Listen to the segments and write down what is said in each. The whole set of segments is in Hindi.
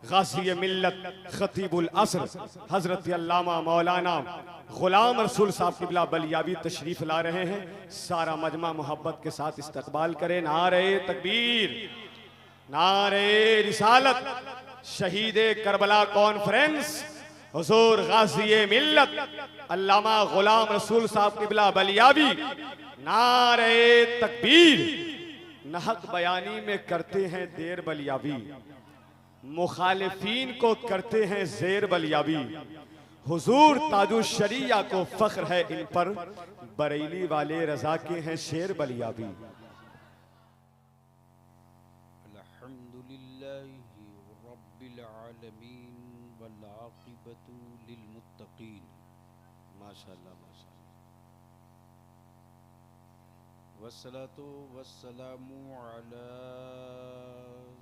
गाज़ी मिल्लत खतीबुल असर हजरत अल्लामा मौलाना गुलाम रसूल साहब क़िबला बलियावी तशरीफ ला रहे हैं। सारा मजमा मोहब्बत के साथ इस्तकबाल करें। नारे तकबीर, नारे रिसालत, शहीद करबला कॉन्फ्रेंस हुजूर गाज़ी मिल्लत अल्लामा गुलाम रसूल साहब क़िबला बलियावी। नारे तकबीर। नहक बयानी में करते हैं देर बलियावी, मुखालिफीन को करते हैं जेर बलियावी। हुजूर ताजु शरिया को फख्र है इन पर, बरेली वाले रजा के हैं शेर बलियावी। अल्हम्दुलिल्लाहि रब्बिल आलमीन वल आक़िबतु लिल मुत्तक़ीन। माशाअल्लाह माशाअल्लाह। वस्सलातु वस्सलामु अला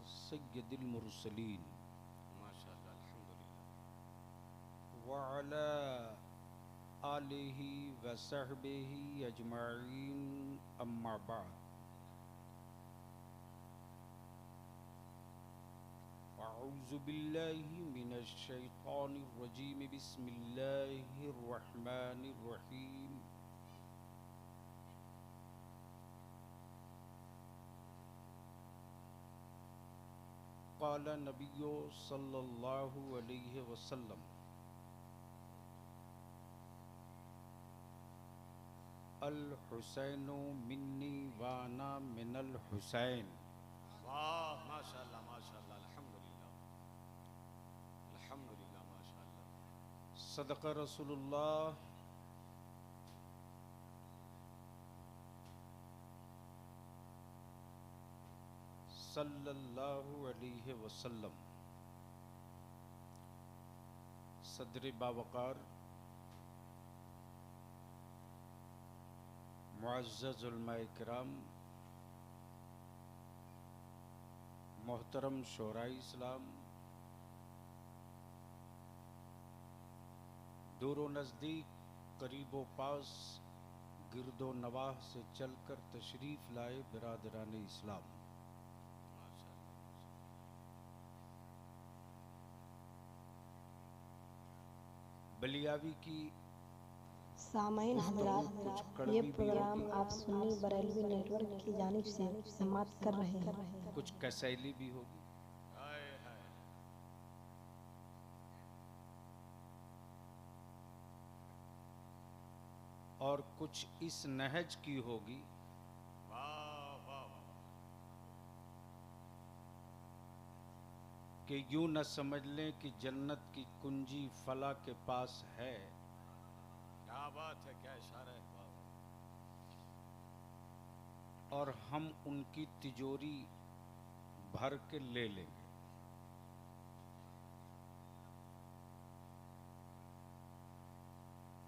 सय्यदिल मुरसलीन माशाअल्लाह अल्हम्दुलिल्लाह। व अला आलिहि व सहबिहि अजमाइन, अम्मा बाद। अऊज़ु बिल्लाहि मिनश शैतानिर रजीम, बिस्मिल्लाहिर रहमानिर रहीम। क़ाला नबिय्यु सल्लल्लाहु अलैहि वसल्लम, अल हुसैनु मिन्नी व अना मिनल हुसैन। वाह माशाअल्लाह माशाअल्लाह अल्हम्दुलिल्लाह अल्हम्दुलिल्लाह माशाअल्लाह। सदक़ रसूलुल्लाह सल्लल्लाहु अलैहि वसल्लम। सदर बावकार मुअज़्ज़ज़ उलमाए किराम, मोहतरम शोराए इस्लाम, दूर व नज़दीक, करीब व पास, गिरदो नवाह से चलकर तशरीफ़ लाए बिरादरान इस्लाम। बलियावी की सामाइन हज़रात, ये प्रोग्राम आप सुन्नी बरेलवी नेटवर्क की जानिब से समाप्त कर रहे हैं। कुछ कसैली भी होगी, और कुछ इस नहज की होगी कि यूं न समझ लें कि जन्नत की कुंजी फला के पास है। क्या बात है, क्या इशारा है। और हम उनकी तिजोरी भर के ले लेंगे।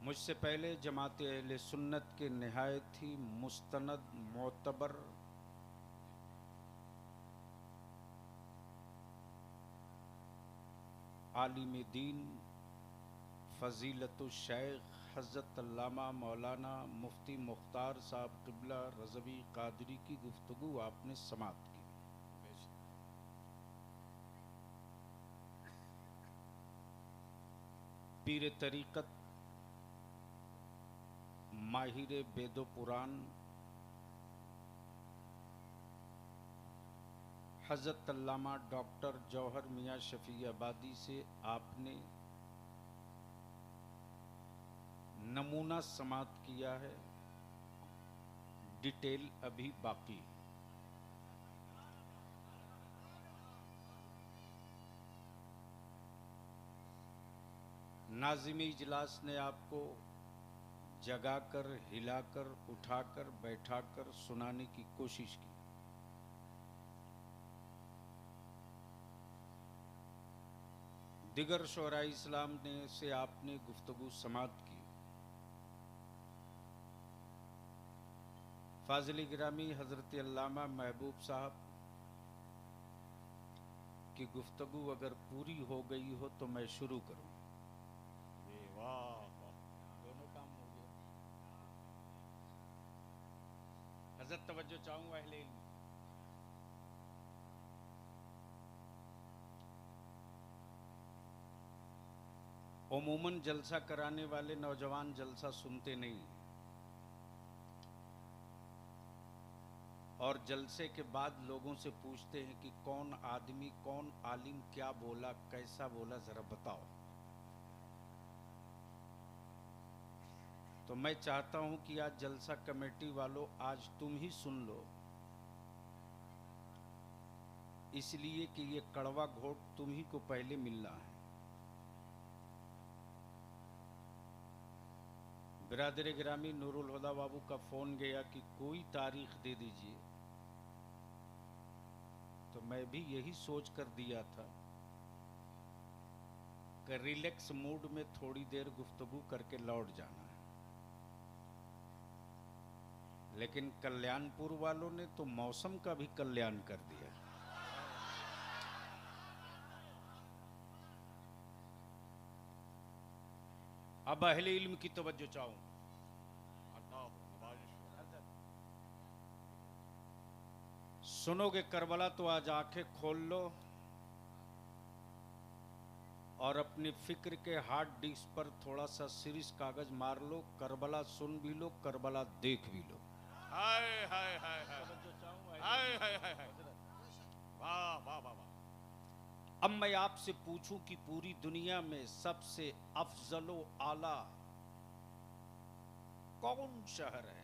मुझसे पहले जमात अहले सुन्नत के निहायत ही मुस्तनद मोतबर आलिम दीन फ़ज़ीलतुश शेख हज़रत अल्लामा मौलाना मुफ्ती मुख्तार साहब क़िबला रज़वी क़ादरी की गुफ्तगू आपने समाप्त की। पीर तरीक़त, माहिर बेदो पुरान हज़रत अल्लामा डॉक्टर जौहर मियाँ शफ़ी आबादी से आपने नमूना समात किया है, डिटेल अभी बाकी है। नाज़िम इजलास ने आपको जगाकर, हिलाकर, उठाकर, बैठाकर सुनाने की कोशिश की। दिगर शोराए इस्लाम ने से आपने गुफ्तगू समात की। फाजिल गिरामी हज़रत अल्लामा महबूब साहब की गुफ्तगू अगर पूरी हो गई हो तो मैं शुरू करूं। वाह, दोनों काम हो गया। हज़रत तवज्जो चाहूंगा अहले इल्म। अमूमन जलसा कराने वाले नौजवान जलसा सुनते नहीं, और जलसे के बाद लोगों से पूछते हैं कि कौन आदमी, कौन आलिम क्या बोला, कैसा बोला, जरा बताओ। तो मैं चाहता हूं कि आज जलसा कमेटी वालों, आज तुम ही सुन लो, इसलिए कि ये कड़वा घोट तुम ही को पहले मिलना है। बिरादर गिरामी नूरुल हुदा बाबू का फोन गया कि कोई तारीख दे दीजिए, तो मैं भी यही सोच कर दिया था कि रिलैक्स मूड में थोड़ी देर गुफ्तगू करके लौट जाना है, लेकिन कल्याणपुर वालों ने तो मौसम का भी कल्याण कर दिया। अब अहले इल्म की तवज्जो चाहूं। सुनोगे करबला तो आज आंखें खोल लो और अपनी फिक्र के हार्ड डिस्क पर थोड़ा सा सीरीज कागज मार लो। करबला सुन भी लो, करबला देख भी लो। हाय हाय हाय हाय हाय हाय हाय हाय, वाह वाह वाह वाह। अब मैं आपसे पूछूं कि पूरी दुनिया में सबसे अफजलो आला कौन शहर है?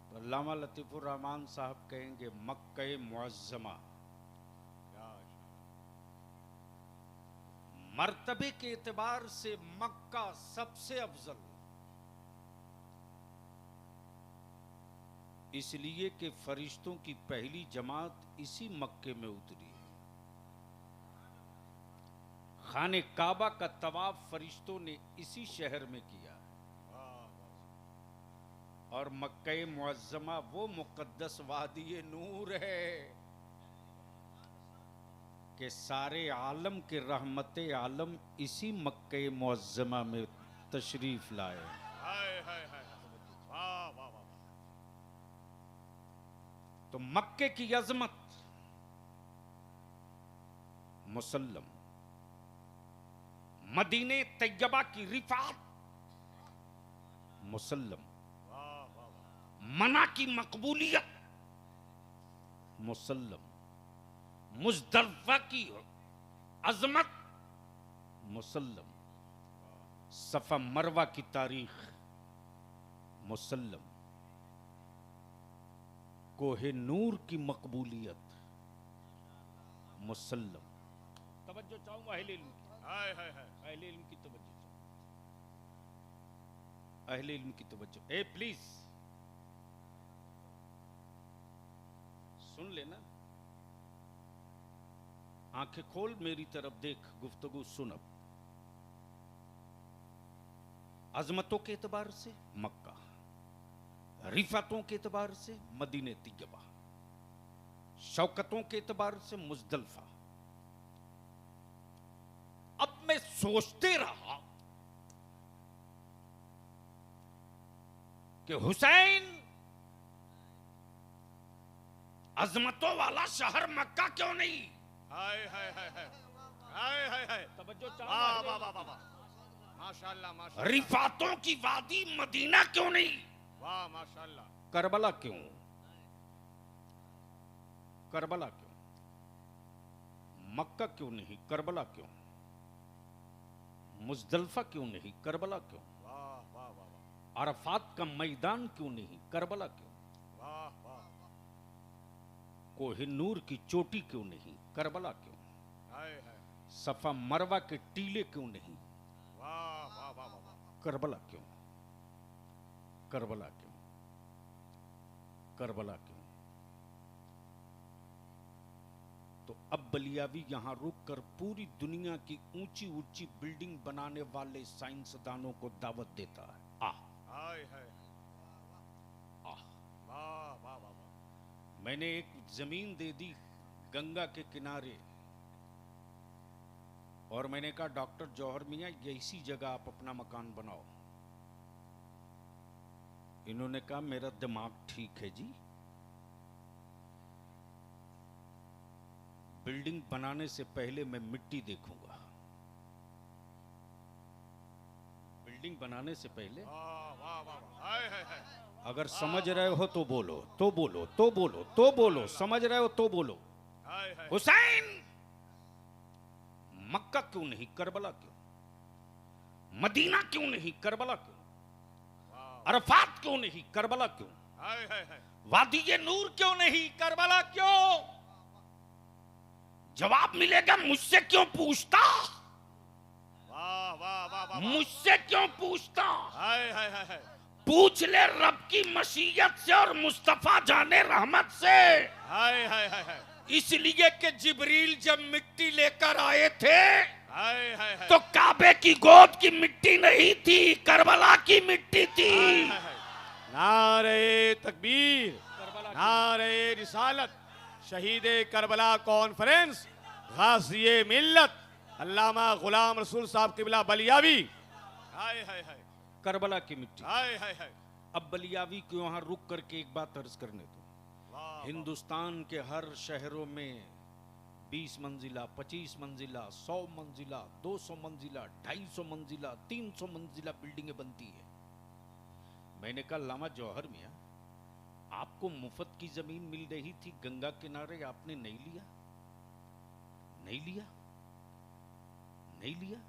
तो अल्लामा लतीफुर रहमान साहब कहेंगे मक्के मुअज्जमा। मर्तबे के एतबार से मक्का सबसे अफजल, इसलिए कि फरिश्तों की पहली जमात इसी मक्के में उतरी है। खाने काबा का तवाफ फरिश्तों ने इसी शहर में किया, और मक्के मुअज्जमा वो मुकद्दस वादी नूर है कि सारे आलम के रहमते आलम इसी मक्के मुअज्जमा में तशरीफ लाए। हाय हाय हाय, वाह वाह वाह। तो मक्के की अजमत मुसल्लम, मदीने तैयबा की रिफात मुसल्लम, मना की मकबूलियत मुसल्लम, मुज़दलिफ़ा की अजमत मुसल्लम, सफा मरवा की तारीख मुसल्लम, कोहे नूर की मकबूलियत मुसल्लम। तवज्जो चाहूंगा अहले इल्म की। हाय हाय हाय, अहले इल्म की तवज्जो चाहूं, अहले इल्म की तवज्जो। ए प्लीज सुन लेना, आंखें खोल, मेरी तरफ देख, गुफ्तगू सुन। अब अजमतों के एतबार से मक्का, रिफातों के एतबार से मदीने तैयबा, शौकतों के एतबार से मुज़दलिफ़ा। अब मैं सोचते रहा कि हुसैन अजमतों वाला शहर मक्का क्यों नहीं? हाय हाय हाय हाय हाय हाय हाय, तवज्जो वाह वाह वाह वाह, माशाल्लाह माशाल्लाह। रिफातों की वादी मदीना क्यों नहीं? वाह माशाल्लाह। करबला क्यों? करबला क्यों? मक्का क्यों नहीं? करबला क्यों? मुज़दलिफ़ा क्यों नहीं? करबला क्यों? वाह वाह वाह, अरफात का मैदान क्यों नहीं? करबला क्यों? वाह वाह, कोहे नूर की चोटी क्यों नहीं? करबला क्यों? हाय हाय, सफा मरवा के टीले क्यों नहीं? वाह वाह वाह वाह, करबला क्यों? करबला क्यों? करबला क्यों? तो अब बलियावी यहां रुककर पूरी दुनिया की ऊंची ऊंची बिल्डिंग बनाने वाले साइंसदानों को दावत देता है। हाय हाय, आह, वाह वाह वाह, मैंने एक जमीन दे दी गंगा के किनारे, और मैंने कहा डॉक्टर जौहर मियां, ये इसी जगह आप अपना मकान बनाओ। इन्होंने कहा मेरा दिमाग ठीक है जी, बिल्डिंग बनाने से पहले मैं मिट्टी देखूंगा। बिल्डिंग बनाने से पहले अगर समझ रहे हो तो बोलो, तो बोलो, तो बोलो, तो बोलो, समझ रहे हो तो बोलो। हुसैन मक्का क्यों नहीं, करबला क्यों? मदीना क्यों नहीं, करबला क्यों? अरफात क्यों नहीं, करबला क्यों? वादी नूर क्यों नहीं, करबला क्यों? जवाब मिलेगा मुझसे क्यों पूछता, मुझसे क्यों पूछता? पूछ ले रब की मशीयत से और मुस्तफा जाने रहमत से। इसलिए कि जिब्रील जब मिट्टी लेकर आए थे तो काबे की गोद की मिट्टी नहीं थी, करबला की मिट्टी थी। नारे तकबीर, नारे रिसालत, शहीदे करबला कॉन्फ्रेंस, गाज़िए मिल्लत अल्लामा गुलाम रसूल साहब किबला बलियावी। हाय हाय हाय, करबला की मिट्टी। हाय हाय हाय। अब बलियावी को वहां रुक करके एक बात अर्ज करने दो। हिंदुस्तान के हर शहरों में 20 मंजिला, 25 मंजिला, 100 मंजिला, 200 मंजिला, 250 मंजिला, 300 मंजिला बिल्डिंगें बनती है। मैंने कहा लामा जौहर मियां, आपको मुफ्त की जमीन मिल रही थी गंगा किनारे, आपने नहीं लिया? नहीं लिया, नहीं लिया।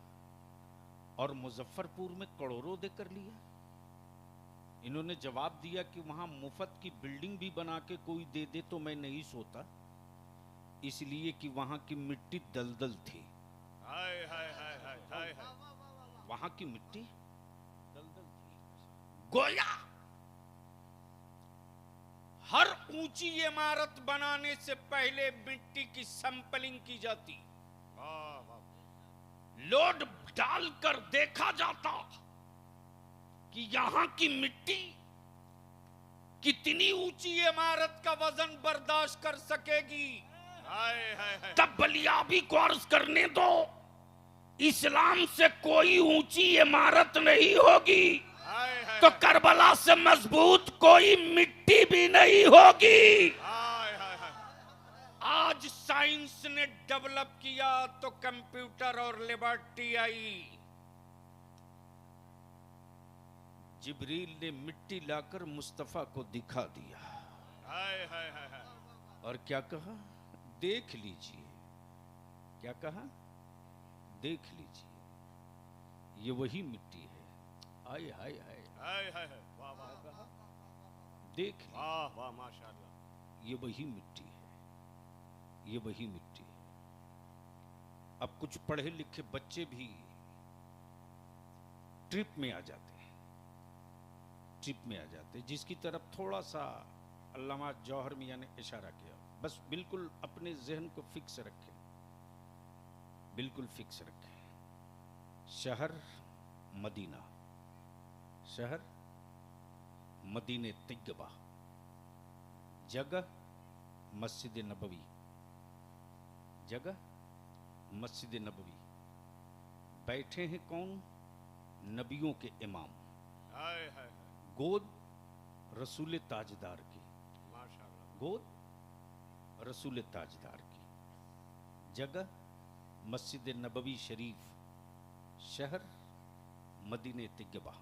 और मुजफ्फरपुर में करोड़ों देकर लिया। इन्होंने जवाब दिया कि वहां मुफ्त की बिल्डिंग भी बना के कोई दे दे तो मैं नहीं सोता, इसलिए कि वहां की मिट्टी दलदल थी। हाय हाय हाय हाय हाय। वहां की मिट्टी दलदल थी। गोया हर ऊंची इमारत बनाने से पहले मिट्टी की सैंपलिंग की जाती, लोड डालकर देखा जाता कि यहां की मिट्टी कितनी ऊंची इमारत का वजन बर्दाश्त कर सकेगी। तब बलियाबी को अर्ज करने दो, इस्लाम से कोई ऊंची इमारत नहीं होगी तो करबला से मजबूत कोई मिट्टी भी नहीं होगी। आज साइंस ने डेवलप किया तो कंप्यूटर और लेबोरेटरी आई। जिब्रील ने मिट्टी लाकर मुस्तफा को दिखा दिया और क्या कहा? देख लीजिए। क्या कहा? देख लीजिए, ये वही मिट्टी है। हाय हाय हाय हाय हाय, वाह वाह, देख लीजिए, वाह वाह, माशाअल्लाह, ये वही मिट्टी है, ये वही मिट्टी है। अब कुछ पढ़े लिखे बच्चे भी ट्रिप में आ जाते हैं, ट्रिप में आ जाते हैं, जिसकी तरफ थोड़ा सा अल्लामा जौहर मियां ने इशारा किया। बस बिल्कुल अपने जहन को फिक्स रखें, बिल्कुल फिक्स रखें। शहर मदीना, शहर मदीने तिग्बा, जगह मस्जिद नबवी, जगह मस्जिद नबवी। बैठे हैं कौन? नबियों के इमाम, गोद रसूल ताजदार की, गोद रसूल ताजदार की। जगह मस्जिद नबवी शरीफ, शहर मदीने तिग्बा।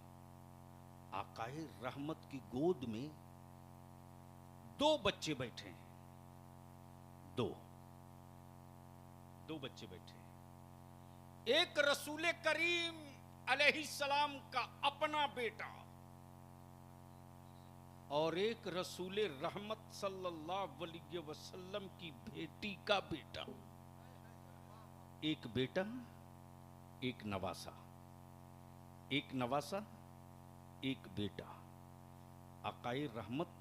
आकाए रहमत की गोद में दो बच्चे बैठे हैं, दो बच्चे बैठे हैं। एक रसूल करीम अलैहिस्सलाम का अपना बेटा और एक रसूल रहमत सल्लल्लाहु अलैहि वसल्लम की बेटी का बेटा। एक बेटा, एक नवासा, एक नवासा, एक बेटा। आकाए रहमत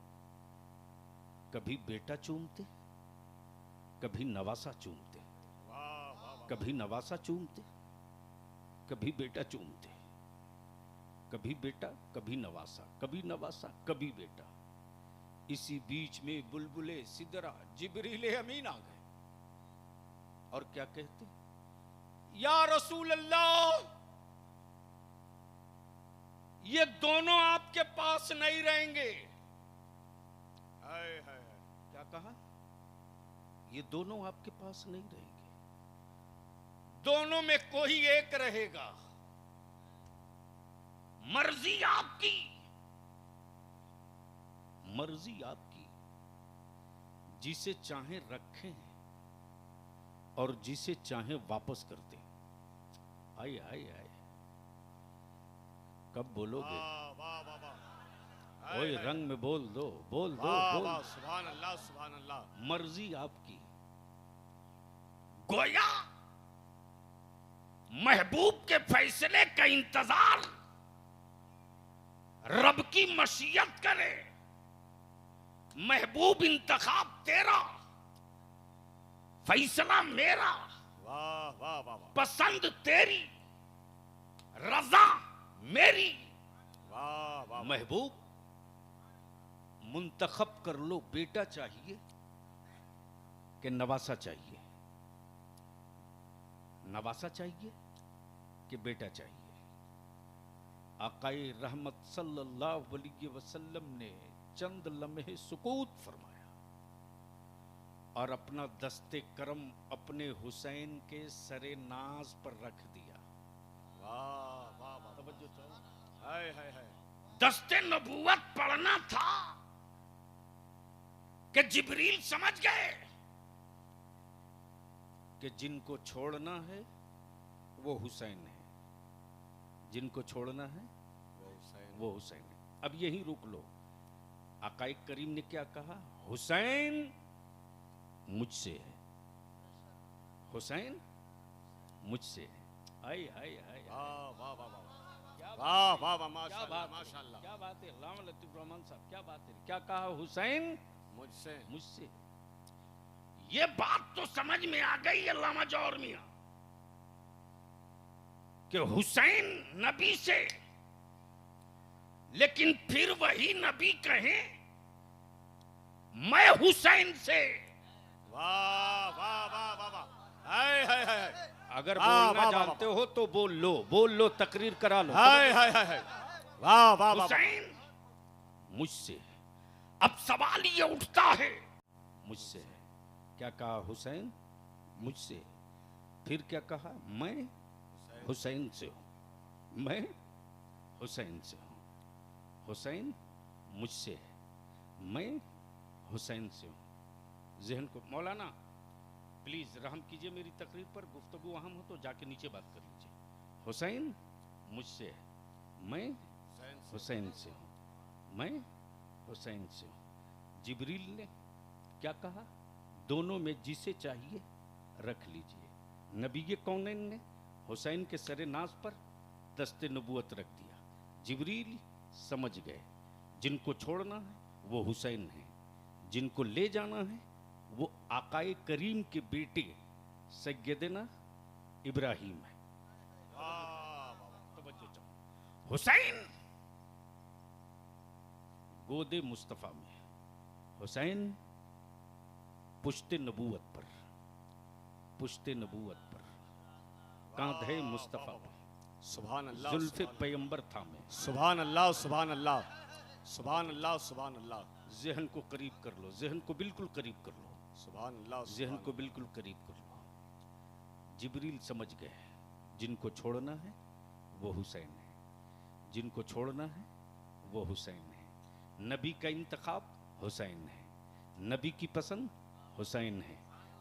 कभी बेटा चूमते, कभी नवासा चूमते, कभी नवासा चूमते, कभी बेटा चूमते, कभी बेटा, कभी नवासा, कभी नवासा, कभी बेटा। इसी बीच में बुलबुले सिदरा जिब्रील अमीन आ गए और क्या कहते? या रसूल अल्लाह, ये दोनों आपके पास नहीं रहेंगे। क्या कहा? ये दोनों आपके पास नहीं रहेंगे, दोनों में कोई एक रहेगा। मर्जी आपकी, मर्जी आपकी। जिसे चाहे रखें और जिसे चाहे वापस कर दें। आए आए आए, कब बोलोगे? कोई रंग में बोल दो, बोल दो, बोल। सुभान अल्लाह, सुभान अल्लाह। मर्जी आपकी। गोया महबूब के फैसले का इंतजार रब की मशीयत करे। महबूब इंतखाब तेरा, फैसला मेरा। वाह वाह वाह वाह, पसंद तेरी, रजा मेरी। वाह वाह। महबूब मुंतखब कर लो, बेटा चाहिए कि नवासा चाहिए? नवासा चाहिए कि बेटा चाहिए? आकाए रहमत सल्लल्लाहु अलैहि वसल्लम ने चंद लम्हे सुकूत फरमाया और अपना दस्ते करम अपने हुसैन के सरे नाज पर रख दिया। वाह वाह वाह, तवज्जो चाहो। हाय हाय हाय। दस्ते नबूवत पढ़ना था कि जिब्रील समझ गए कि जिनको छोड़ना है वो हुसैन है, जिनको छोड़ना है वो हुसैन है। अब यही रुक लो। आकाए करीम ने क्या कहा? हुसैन मुझसे है, हुसैन मुझसे है। आए आए आए, वाह वाह वाह वाह, क्या वाह वाह वाह, क्या माशाअल्लाह बात है, माशाअल्लाह। क्या बात है। अल्लाह लतीफ रहमान साहब, क्या बात है। क्या कहा? हुसैन मुझसे। मुझसे। ये बात तो समझ में आ गई अल्लामा जौहर मियां कि हुसैन नबी से, लेकिन फिर वही नबी कहें मैं हुसैन से। वाह वाह वाह वाह वाह, हाय हाय हाय। अगर वाह, बोलना वाह, वाह, जानते हो तो बोल लो, तकरीर करा लो। हाय हाय हाय हाय, वाह वाह वाह। हुसैन मुझसे। अब सवाल ये उठता है, मुझसे है। क्या कहा? हुसैन मुझसे। फिर क्या कहा? मैं हुसैन से हूं, मैं हुसैन से हूं। हुसैन मुझसे है, मैं हुसैन से हूं। जहन को मौलाना प्लीज रहम कीजिए मेरी तकरीर पर। गुफ्तगू अहम हो तो जाके नीचे बात कर लीजिए। हुसैन मुझसे है, मैं हुसैन से हूं, मैं हुसैन से हूं। जिब्रील ने क्या कहा? दोनों में जिसे चाहिए रख लीजिए। नबी कौनैन ने हुसैन के सरे नाज पर दस्ते नबूवत रख दिया। जिब्रील समझ गए जिनको छोड़ना है वो हुसैन है, जिनको ले जाना है वो आकाए करीम के बेटे सैयदना इब्राहिम है। तवज्जो चाहो। हुसैन गोदे मुस्तफा में, हुसैन पुश्ते नबूवत पर, पुश्ते नबूवत पर, कांधे मुस्तफा पर, सुभान अल्लाह, जुल्फे पैगंबर थामे। सुभान अल्लाह, सुभान अल्लाह, सुभान अल्लाह, सुभान अल्लाह। जहन को करीब कर लो, जहन को बिल्कुल करीब कर लो, सुभान अल्लाह, जहन को बिल्कुल करीब कर लो। जिब्रील समझ गए जिनको छोड़ना है वो हुसैन है, जिनको छोड़ना है वो हुसैन है। नबी का इंतखाब हुसैन है, नबी की पसंद हुसैन है,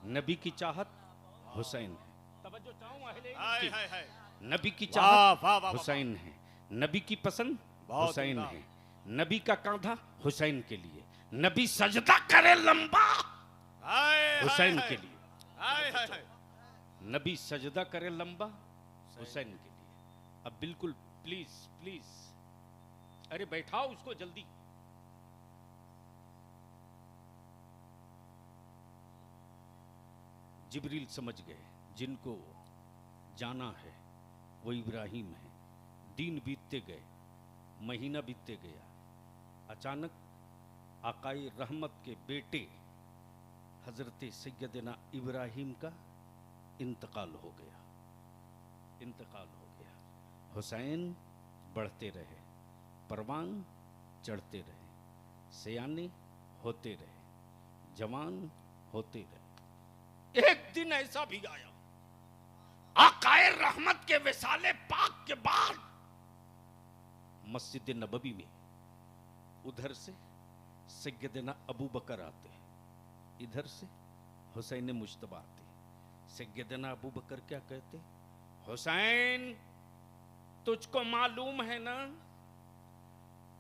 नबी की चाहत हुसैन है। तवज्जो चाहूं अहले इल्म हाय की। हाय हाय। नबी की वाह, चाहत वाह, वाह, वाह। हुसैन है, नबी की पसंद बहुत हुसैन उम्दा। है, नबी का कांधा हुसैन के लिए, नबी सजदा करे लंबा हाय हुसैन हाय, के लिए, हाय हाय हाय। नबी सजदा करे लंबा हुसैन के लिए। अब बिल्कुल प्लीज प्लीज, अरे बैठाओ उसको जल्दी। जिब्रील समझ गए जिनको जाना है वो इब्राहिम है। दिन बीतते गए, महीना बीतते गया। अचानक आकाए रहमत के बेटे हजरत सैयदना इब्राहिम का इंतकाल हो गया, इंतकाल हो गया। हुसैन बढ़ते रहे, परवान चढ़ते रहे, सयाने होते रहे, जवान होते रहे। एक दिन ऐसा भी आया, आकाए रहमत के विसाले पाक के बाद मस्जिद नबवी में उधर से सैयदना अबू बकर आते, इधर से हुसैन मुश्तबा आते। सैयदना अबू बकर क्या कहते? हुसैन, तुझको मालूम है ना,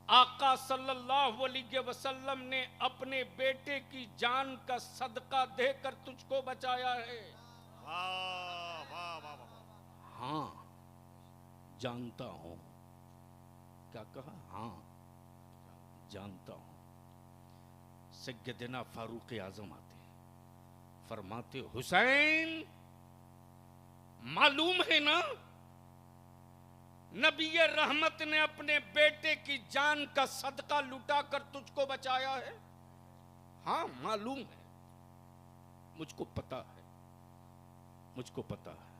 आका सल्लल्लाहु अलैहि वसल्लम ने अपने बेटे की जान का सदका देकर तुझको बचाया है। वाह वाह वाह वाह। हाँ जानता हूं। क्या कहा? हाँ जानता हूं। सैयदना फारूक आजम आते, फरमाते हुसैन, मालूम है ना, नबी रहमत ने अपने बेटे की जान का सदका लुटाकर तुझको बचाया है। हाँ मालूम है, मुझको पता है, मुझको पता है।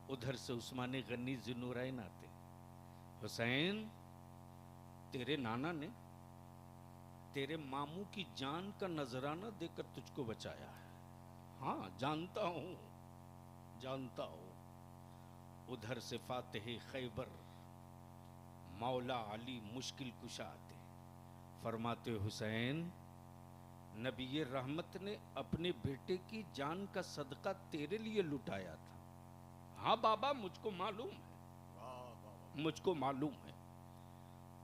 उधर से उस्मान गनी ज़ुन्नूरैन आते, हुसैन, तेरे नाना ने तेरे मामू की जान का नजराना देकर तुझको बचाया है। हाँ जानता हूं, जानता हूं। उधर से फातिह खैबर मौला अली मुश्किल कुशा आते, फरमाते हुसैन, नबी रहमत ने अपने बेटे की जान का सदका तेरे लिए लुटाया था। हाँ बाबा मुझको मालूम है, मुझको मालूम है।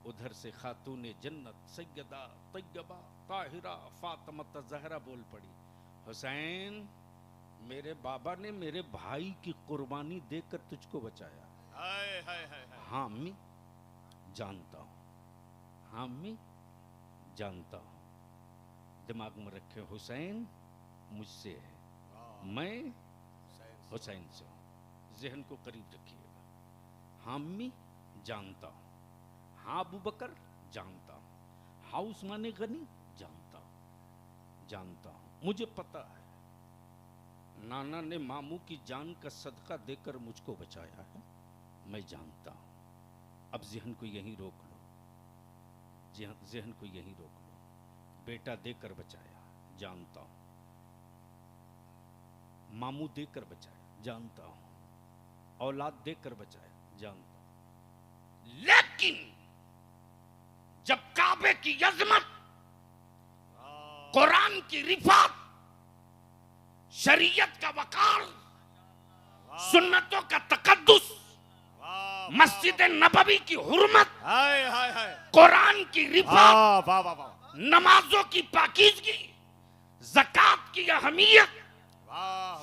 उधर से खातूने जन्नत सैयदा तैयबा ताहिरा फातिमा ज़हरा बोल पड़ी, हुसैन, मेरे बाबा ने मेरे भाई की कुर्बानी देकर तुझको बचाया। हाय हाय हाय हाय। हाँ अम्मी जानता हूं, हाँ अम्मी जानता हूं। दिमाग में रखे, हुसैन मुझसे है, मैं हुसैन से हूं। जहन को करीब रखिएगा। हाँ अम्मी जानता हूं, हाँ अबू बकर जानता हूं, हाँ उस्मान गनी जानता हूं, जानता हूं। मुझे पता है नाना ने मामू की जान का सदका देकर मुझको बचाया है, मैं जानता हूं। अब जहन को यहीं रोक लो, जहन को यहीं रोक लो। बेटा देकर बचाया, जानता हूं। मामू देकर बचाया, जानता हूं। औलाद देकर बचाया, जानता हूं। लेकिन जब काबे की अजमत, कुरान की रिफात, शरीयत का वकार, सुन्नतों का तकद्दुस, मस्जिद नबवी की हुर्मत, हाय हाय हाय। कुरान की रिफात, वाह वाह वाह वाह। नमाजों की पाकीज़गी, ज़कात की अहमियत,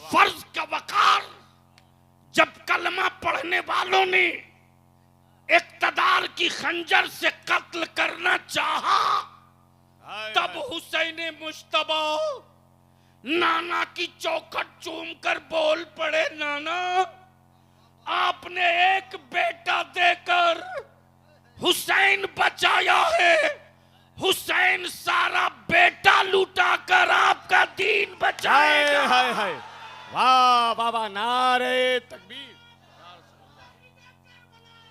फर्ज का वकार, जब कलमा पढ़ने वालों ने इक़्तिदार की खंजर से कत्ल करना चाहा, तब हुसैन मुश्तबा नाना की चौखट चूमकर बोल पड़े, नाना आपने एक बेटा देकर हुसैन बचाया है, हुसैन सारा बेटा लुटाकर आपका दीन बचाएगा। हाय हाय। वाह बाबा, नारे तकबीर।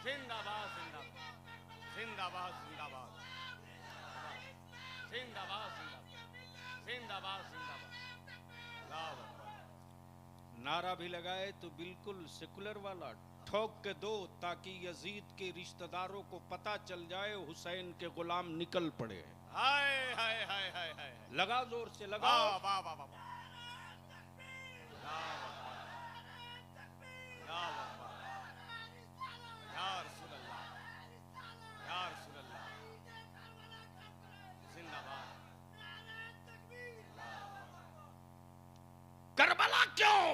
जिंदाबाद जिंदाबाद जिंदाबाद जिंदाबाद जिंदाबाद जिंदाबाद जिंदाबाद। नारा भी लगाए तो बिल्कुल सेकुलर वाला, ठोक के दो ताकि यजीद के रिश्तेदारों को पता चल जाए हुसैन के गुलाम निकल पड़े। हाय हाय हाय हाय हाय। लगा जोर से लगा। वाह वाह वाह वाह। करबला क्यों,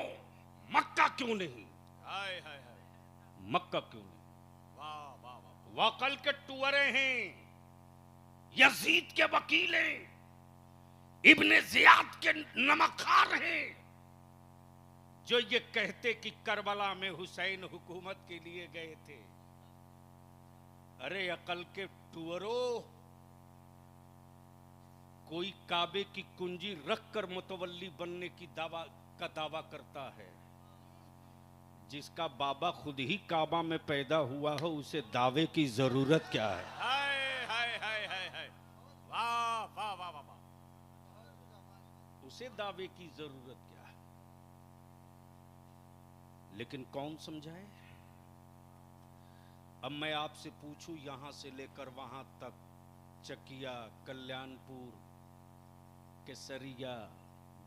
मक्का क्यों नहीं? हाय हाय हाय। मक्का क्यों नहीं? वाह वाह वाह। वाकल के टुअरे हैं, यजीद के वकील हैं, इब्ने जियाद के नमकखार हैं, जो ये कहते कि करबला में हुसैन हुकूमत के लिए गए थे। अरे अकल के टुअरो, कोई काबे की कुंजी रखकर मुतवल्ली बनने की दावा करता है, जिसका बाबा खुद ही काबा में पैदा हुआ हो उसे दावे की जरूरत क्या है? हाय हाय हाय हाय हाय, वाह वाह वाह वाह वाह। उसे दावे की जरूरत क्या है? लेकिन कौन समझाए? अब मैं आपसे पूछूं, यहां से लेकर वहां तक, चकिया, कल्याणपुर, केसरिया,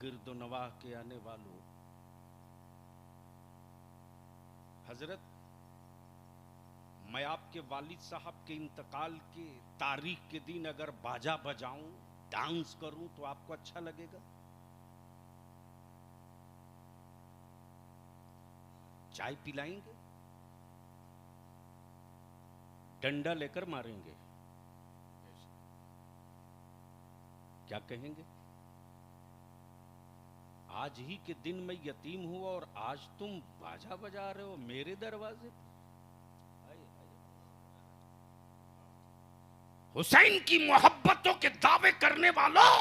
गिरदोनवाह के आने वालों, हजरत, मैं आपके वालिद साहब के इंतकाल के तारीख के दिन अगर बाजा बजाऊं, डांस करूं तो आपको अच्छा लगेगा? चाय पिलाएंगे? डंडा लेकर मारेंगे? क्या कहेंगे? आज ही के दिन मैं यतीम हुआ और आज तुम बाजा बजा रहे हो मेरे दरवाजे पर। हुसैन की मोहब्बतों के दावे करने वालों,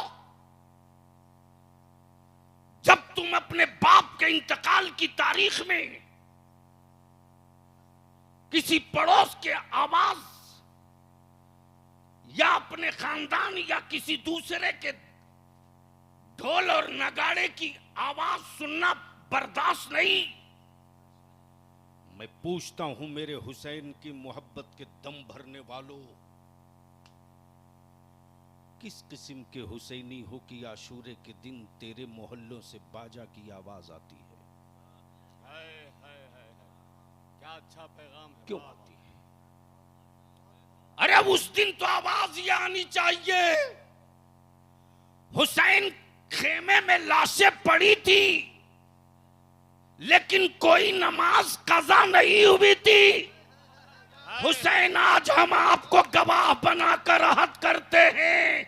जब तुम अपने बाप के इंतकाल की तारीख में किसी पड़ोस के आवाज या अपने खानदान या किसी दूसरे के ढोल और नगाड़े की आवाज सुनना बर्दाश्त नहीं, मैं पूछता हूं मेरे हुसैन की मोहब्बत के दम भरने वालों, किस किस्म के हुसैनी हो कि आशूरे के दिन तेरे मोहल्लों से बाजा की आवाज आती है? हाय हाय हाय, क्या अच्छा पैगाम है। क्यों आती है? अरे उस दिन तो आवाज ये आनी चाहिए, हुसैन खेमे में लाशें पड़ी थी लेकिन कोई नमाज कज़ा नहीं हुई थी। हुसैन, आज हम आपको गवाह बनाकर आहत करते हैं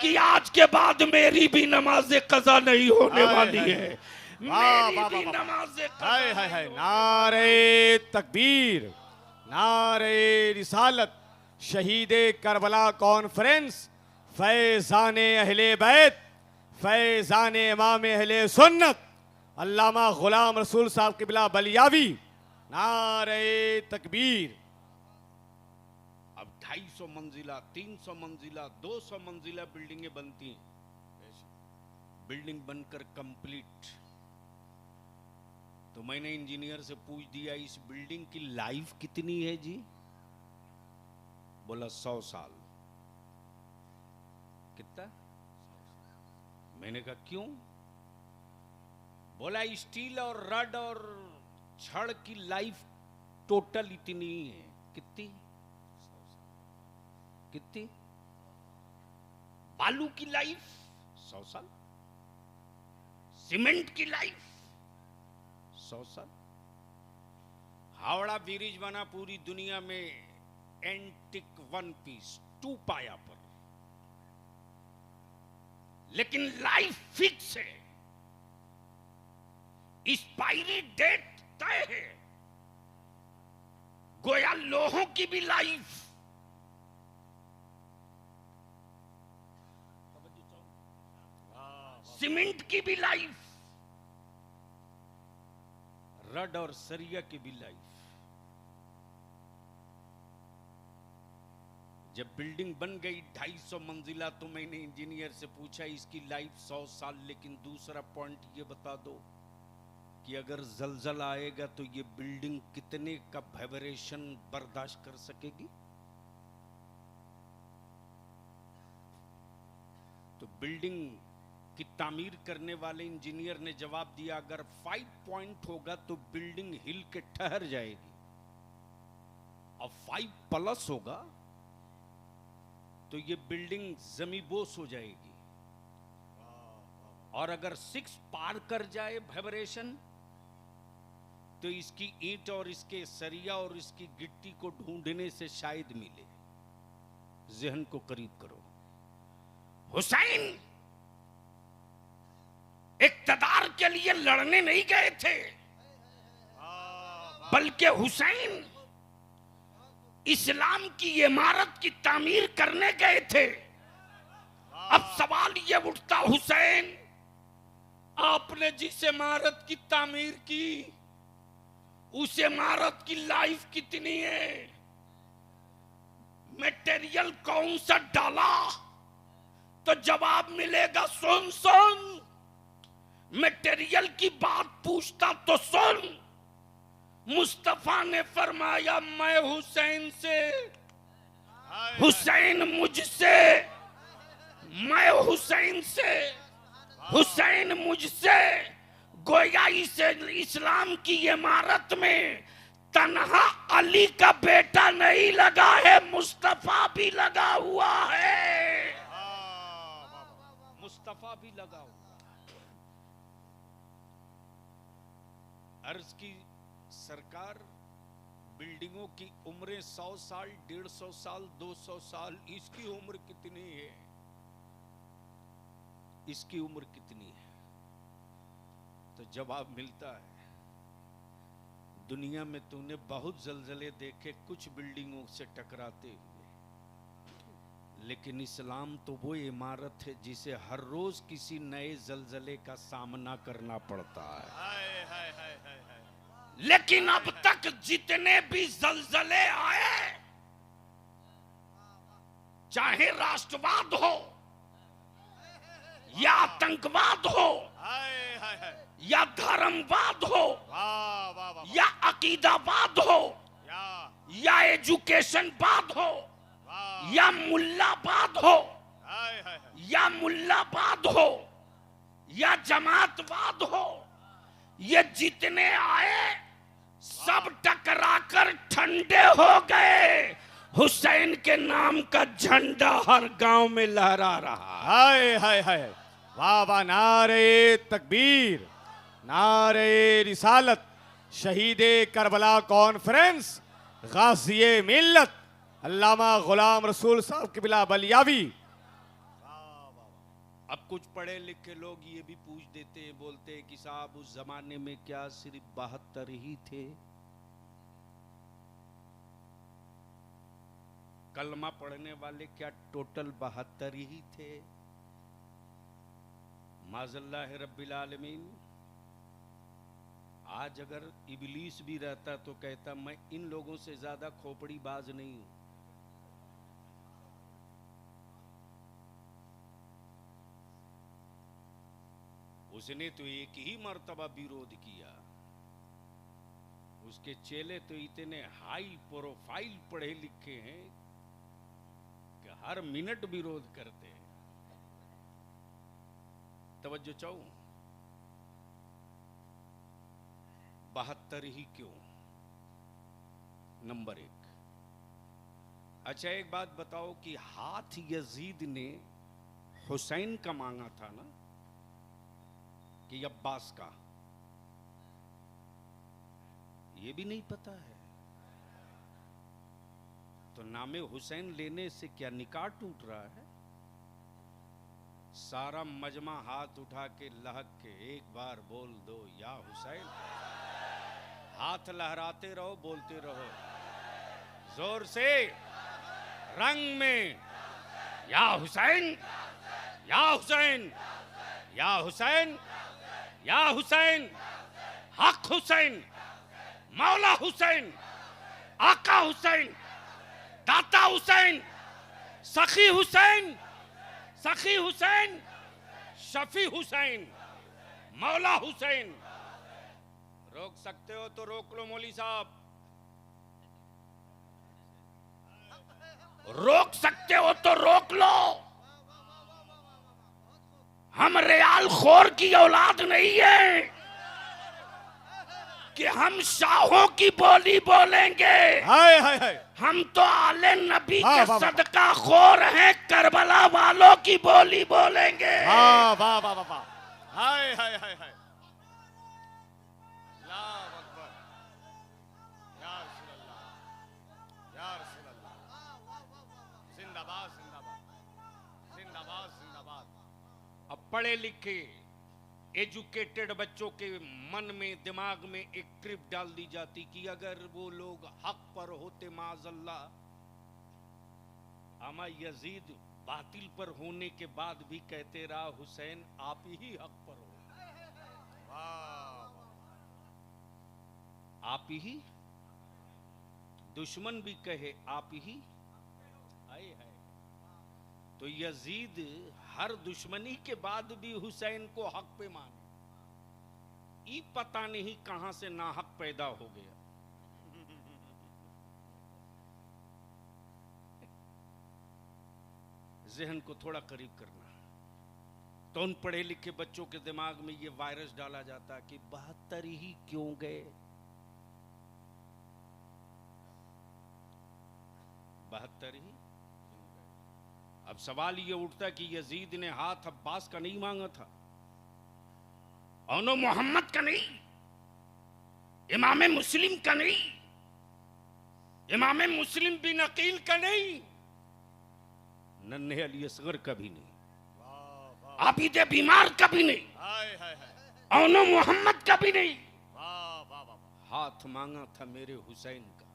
कि आज के बाद मेरी भी नमाज कज़ा नहीं होने वाली है। मेरी भी नमाज हाय हाय हाय, नारे तकबीर, नारे रिसालत, शहीदे करबला कॉन्फ्रेंस, फैजाने अहले बैत, फैजाने इमाम अहले सुन्नत, अल्लामा गुलाम रसूल साहब किबला बलियावी, नारे तकबीर। अब 250 मंजिला, 300 मंजिला, 200 मंजिला बिल्डिंगें बनती हैं। बिल्डिंग बनकर कंप्लीट, तो मैंने इंजीनियर से पूछ दिया इस बिल्डिंग की लाइफ कितनी है जी? बोला 100 साल। कितना? मैंने कहा क्यों? बोला स्टील और रड और छड़ की लाइफ टोटल इतनी ही है। कितनी? कितनी? बालू की लाइफ 100 साल, सीमेंट की लाइफ 100 साल। हावड़ा ब्रिज बना पूरी दुनिया में एंटिक वन पीस 2 पाया पर, लेकिन लाइफ फिक्स है, एक्सपायरी डेट तय है। गोया लोहों की भी लाइफ, सीमेंट की भी लाइफ, रड और सरिया की भी लाइफ। जब बिल्डिंग बन गई 250 मंजिला तो मैंने इंजीनियर से पूछा इसकी लाइफ 100 साल, लेकिन दूसरा पॉइंट ये बता दो कि अगर जलजला आएगा तो ये बिल्डिंग कितने का वाइब्रेशन बर्दाश्त कर सकेगी? तो बिल्डिंग की तामीर करने वाले इंजीनियर ने जवाब दिया अगर 5 पॉइंट होगा तो बिल्डिंग हिल के ठहर जाएगी, और 5+ होगा तो ये बिल्डिंग जमीबोस हो जाएगी, और अगर 6 पार कर जाए वाइब्रेशन तो इसकी ईंट और इसके सरिया और इसकी गिट्टी को ढूंढने से शायद मिले। जहन को करीब करो। हुसैन इक्तदार के लिए लड़ने नहीं गए थे, बल्कि हुसैन इस्लाम की इमारत की तामीर करने गए थे। अब सवाल ये उठता, हुसैन आपने जिस इमारत की तामीर की उस इमारत की लाइफ कितनी है, मटेरियल कौन सा डाला, तो जवाब मिलेगा सुन सुन। मटेरियल की बात पूछता तो सुन। मुस्तफा ने फरमाया मैं हुसैन से, हुसैन मुझसे, मैं हुसैन से, हुसैन मुझसे। गोया इस इस्लाम की इमारत में तन्हा अली का बेटा नहीं लगा है, मुस्तफा भी लगा हुआ है, मुस्तफा भी लगा हुआ। अर्ज की सरकार, बिल्डिंगों की उम्रें 100 साल, 150 साल, 200 साल, इसकी उम्र कितनी है, इसकी उम्र कितनी है? तो जवाब मिलता है दुनिया में तूने बहुत जलजले देखे कुछ बिल्डिंगों से टकराते हुए, लेकिन इस्लाम तो वो इमारत है जिसे हर रोज किसी नए जलजले का सामना करना पड़ता है। लेकिन अब तक जितने भी जलजले आए, चाहे राष्ट्रवाद हो या आतंकवाद हो या धर्मवाद हो या अकीदावाद हो या एजुकेशनवाद हो या मुल्लाबाद हो या मुल्लाबाद हो या जमातवाद हो, ये जितने आए सब टकराकर ठंडे हो गए। हुसैन के नाम का झंडा हर गांव में लहरा रहा। हाय हाय हाय, वाह वाह, नारे तकबीर, नारे रिसालत, शहीदे करबला कॉन्फ्रेंस, गाज़िए मिल्लत अल्लामा गुलाम रसूल साहब किबला बलियावी। अब कुछ पढ़े लिखे लोग ये भी पूछ देते हैं, बोलते हैं कि साहब उस जमाने में क्या सिर्फ 72 ही थे? कलमा पढ़ने वाले क्या टोटल 72 ही थे? माज़ल्लाह रब्बिल आलमीन। आज अगर इबलीस भी रहता तो कहता मैं इन लोगों से ज्यादा खोपड़ी बाज नहीं हूं। उसने तो एक ही मर्तबा विरोध किया, उसके चेले तो इतने हाई प्रोफाइल पढ़े लिखे हैं कि हर मिनट विरोध करते हैं। तवज्जो चाहूं, 72 ही क्यों? नंबर 1। अच्छा एक बात बताओ कि हाथ यजीद ने हुसैन का मांगा था ना कि अब्बास का? ये भी नहीं पता है तो नामे हुसैन लेने से क्या निकाह टूट रहा है? सारा मजमा हाथ उठा के लहक के एक बार बोल दो या हुसैन। हाथ लहराते रहो, बोलते रहो जोर से, रंग में, या हुसैन, या हुसैन, या हुसैन, या हुसैन, हक हुसैन, मौला हुसैन, आका हुसैन, दाता हुसैन, सखी हुसैन, सखी हुसैन, शफी हुसैन, मौला हुसैन। रोक सकते हो तो रोक लो मौली साहब, रोक सकते हो तो रोक लो। हम रियाल खोर की औलाद नहीं है कि हम शाहों की बोली बोलेंगे। हाय हाय हाय, हम तो आले नबी के सदका खोर हैं, करबला वालों की बोली बोलेंगे। वाह वाह वाह वाह, हाय हाय हाय हाय, अल्लाहु अकबर, या रसूल अल्लाह, या रसूल अल्लाह, जिंदाबाद जिंदाबाद जिंदाबाद जिंदाबाद। अब पढ़े लिखे एजुकेटेड बच्चों के मन में, दिमाग में एक ट्रिप डाल दी जाती कि अगर वो लोग हक पर होते माज़अल्लाह, अमा यजीद बातिल पर होने के बाद भी कहते रहा हुसैन आप ही हक पर हो। आप ही, दुश्मन भी कहे आप ही। हाय हाय। तो यजीद हर दुश्मनी के बाद भी हुसैन को हक पे माने। ये पता नहीं कहां से नाहक पैदा हो गया। जहन को थोड़ा करीब करना। तो उन पढ़े लिखे बच्चों के दिमाग में ये वायरस डाला जाता कि 72 ही क्यों गए। 72 ही। अब सवाल ये उठता कि यजीद ने हाथ अब्बास का नहीं मांगा था, और मोहम्मद का नहीं, इमाम मुस्लिम का नहीं, इमाम मुस्लिम बिन अकील का नहीं, नन्हे अली असगर का भी नहीं, आबिदे बीमार का भी नहीं, और मोहम्मद का भी नहीं। हाथ मांगा था मेरे हुसैन का।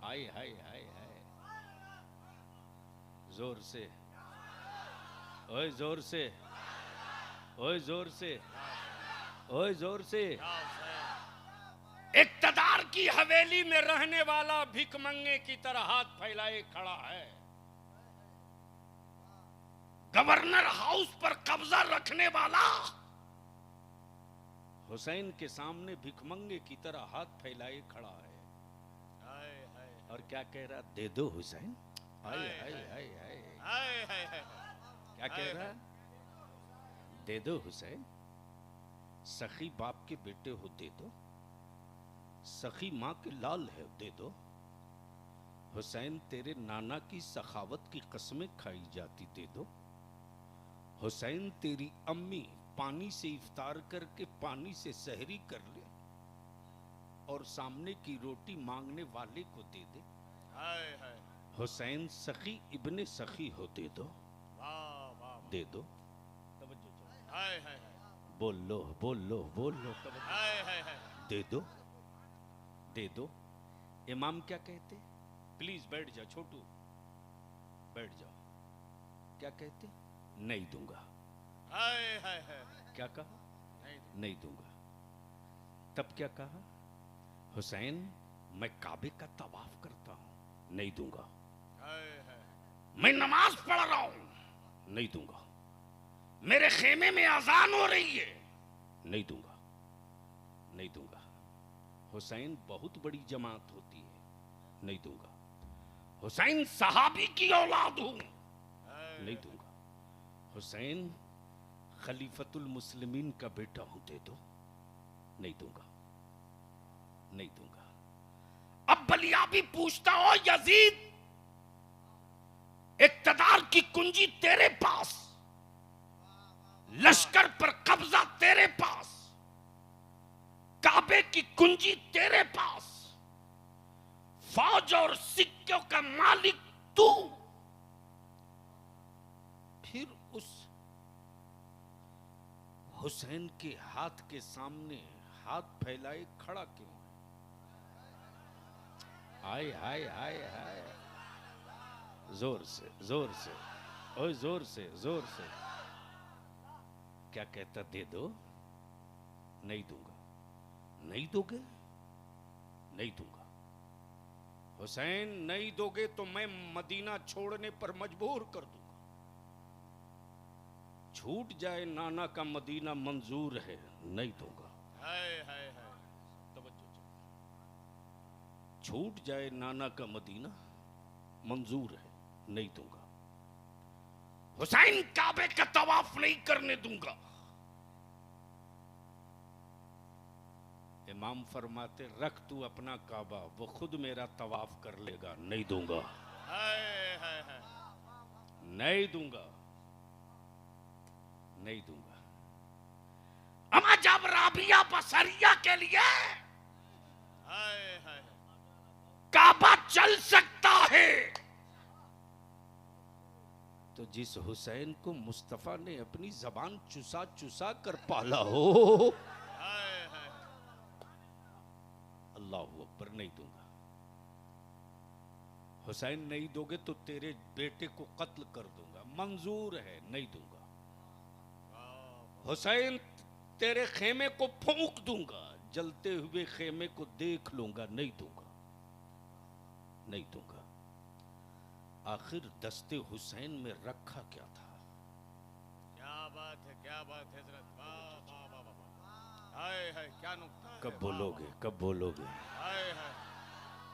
हाय हाय हाय हाय। जोर से, ओए जोर से, ओए जोर से, ओए जोर से। इक्तदार की हवेली में रहने वाला भिखमंगे की तरह हाथ फैलाए खड़ा है। गवर्नर हाउस पर कब्जा रखने वाला हुसैन के सामने भिखमंगे की तरह हाथ फैलाए खड़ा है। और क्या कह रहा? दे दो हुसैन। हाय हाय हाय हाय। क्या कह रहा? दे दो हुसैन, सखी बाप के बेटे हो दे दो, सखी माँ के लाल है दे दो। हुसैन तेरे नाना की सखावत की कसमें खाई जाती दे दो। हुसैन तेरी अम्मी पानी से इफ्तार करके पानी से सहरी कर ले और सामने की रोटी मांगने वाले को दे दे। हुसैन सखी इब्ने सखी हो दे दो, दे दो। बोल लो बोल लो बोल लो। दे दो दे दो। इमाम क्या कहते? प्लीज बैठ जा छोटू, बैठ जाओ। क्या कहते? नहीं दूंगा। क्या कहा? नहीं दूंगा। तब क्या कहा? हुसैन मैं काबे का तवाफ करता हूं, नहीं दूंगा। मैं नमाज पढ़ रहा हूं, नहीं दूंगा। मेरे खेमे में अजान हो रही है, नहीं दूंगा, नहीं दूंगा। हुसैन बहुत बड़ी जमात होती है, नहीं दूंगा। हुसैन सहाबी की औलाद हूं, नहीं दूंगा। हुसैन खलीफतुल मुस्लिमीन का बेटा हूं, दे दो, नहीं दूंगा, नहीं दूंगा। अब बलियाबी पूछता हो यजीद, इक्तदार की कुंजी तेरे पास, लश्कर पर कब्जा तेरे पास, काबे की कुंजी तेरे पास, फौज और सिक्कों का मालिक तू, फिर उस हुसैन के हाथ के सामने हाथ फैलाए खड़ा क्यों? हाय हाय हाय हाय। जोर से जोर से, ओए जोर से जोर से। क्या कहता? दे दो, नहीं दूंगा। नहीं दोगे? नहीं दूंगा। हुसैन नहीं दोगे तो मैं मदीना छोड़ने पर मजबूर कर दूंगा। छूट जाए नाना का मदीना मंजूर है, नहीं दूंगा। छूट जाए नाना का मदीना मंजूर है, नहीं दूंगा। हुसैन काबे का तवाफ नहीं करने दूंगा। इमाम फरमाते रख तू अपना काबा, वो खुद मेरा तवाफ कर लेगा, नहीं दूंगा, नहीं दूंगा, नहीं दूंगा। अमा जब राबिया बसरिया के लिए काबा चल सकता है, तो जिस हुसैन को मुस्तफा ने अपनी जबान चुसा चुसा कर पाला हो, अल्लाह अकबर, नहीं दूंगा। हुसैन नहीं दोगे तो तेरे बेटे को कत्ल कर दूंगा, मंजूर है, नहीं दूंगा। हुसैन तेरे खेमे को फूंक दूंगा, जलते हुए खेमे को देख लूंगा, नहीं दूंगा, नहीं दूंगा। आखिर दस्ते हुसैन में रखा क्या था? क्या बात है, क्या बात है हजरत, वाह वाह वाह वाह, हाय हाय क्या नुक्ता है, कब बोलोगे, कब बोलोगे? हाय हाय।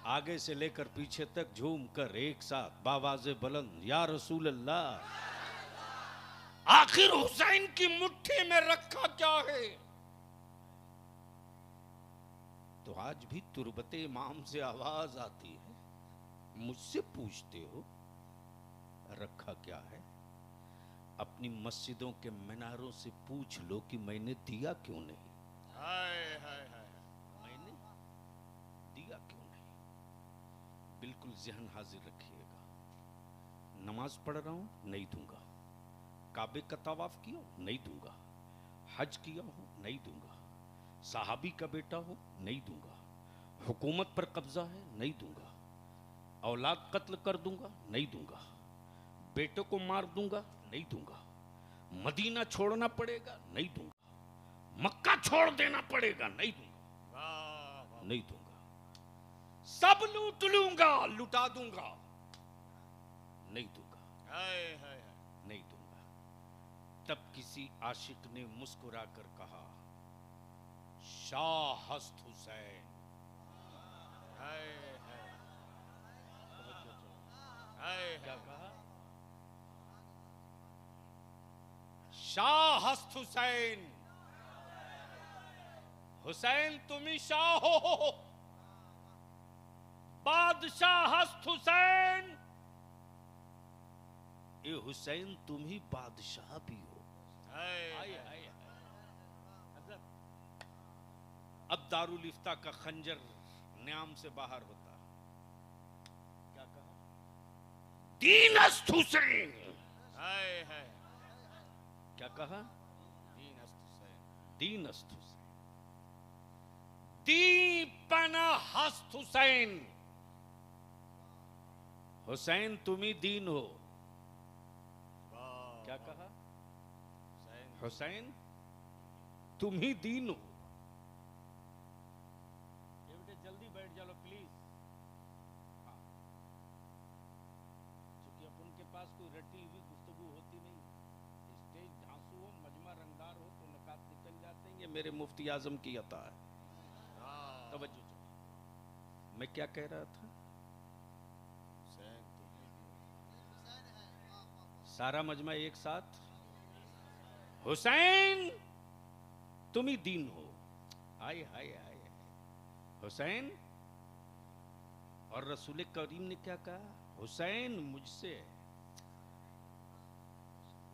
आगे से लेकर पीछे तक झूम कर एक साथ बावाज़े बुलंद, या रसूल अल्लाह। आखिर हुसैन की मुट्ठी में रखा क्या है? तो आज भी तुरबते इमाम से आवाज आती है, मुझसे पूछते हो रखा क्या है? अपनी मस्जिदों के मीनारों से पूछ लो कि मैंने दिया क्यों नहीं। हाय हाय हाय, मैंने दिया क्यों नहीं? बिल्कुल ज़हन हाजिर रखिएगा। नमाज पढ़ रहा हूं, नहीं दूंगा। काबे का तवाफ किया हूं, नहीं दूंगा। हज किया हूं, नहीं दूंगा। साहबी का बेटा हूं, नहीं दूंगा। हुकूमत पर कब्जा है, नहीं दूंगा। औलाद कत्ल कर दूंगा, नहीं दूंगा। बेटे को मार दूंगा, नहीं दूंगा। मदीना छोड़ना पड़ेगा, नहीं दूंगा। मक्का छोड़ देना पड़ेगा, नहीं दूंगा, वाह वाह, नहीं दूंगा। सब लूट लूंगा, लुटा दूंगा, नहीं दूंगा, हाय हाय हाय, नहीं दूंगा। तब किसी आशिक ने मुस्कुराकर कहा, शाह हस्त हुसैन। हाय हाय हाय, क्या कहा? शाह हस्त हुसैन। हुसैन तुम ही शाह हो, बादशाह हस्त हुसैन। ये हुसैन तुम ही बादशाह भी हो। हाय हाय हाय। अब दारुल इफ्ता का खंजर न्याम से बाहर होता। क्या कहा? दीनस्त हुसैन। हाय हाय, क्या कहा? दीनस्त हुसैन, दीनस्त हुसैन। दीपना हस्त हुसैन। हुसैन तुम ही दीन हो। वाह, क्या कहा? हुसैन, हुसैन तुम ही दीन हो। जल्दी बैठ जाओ प्लीज। क्योंकि अब उनके पास कोई रटी हुई गुफ्तगू होती नहीं। स्टेज धांसू हो, मजमा रंगदार हो तो नकात निकल जाते हैं। ये मेरे मुफ्ती आजम की अता है। वाह, तवज्जो चाहिए। मैं क्या कह रहा था? हुसैन सारा मजमा एक साथ, हुसैन तुम ही दीन हो। हाय हाय हाय। हुसैन, और रसूल करीम ने क्या कहा? हुसैन मुझसे है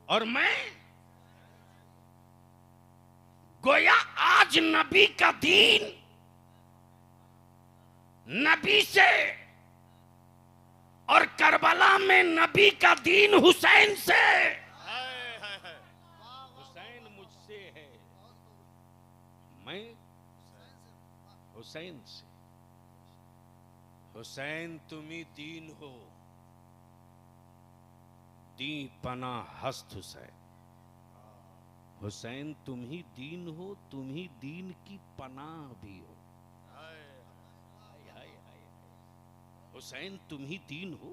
और मैं गोया आज नबी का दीन नबी से, और करबला में नबी का दीन हुसैन से। हाय हाय हाय, हुसैन मुझसे है, मैं हुसैन से। हुसैन तुम ही दीन हो, दी पना हस्त हुसैन। हुसैन तुम ही दीन हो, तुम ही दीन की पनाह भी हो। हाय हाय हाय हाय। हुसैन तुम ही दीन हो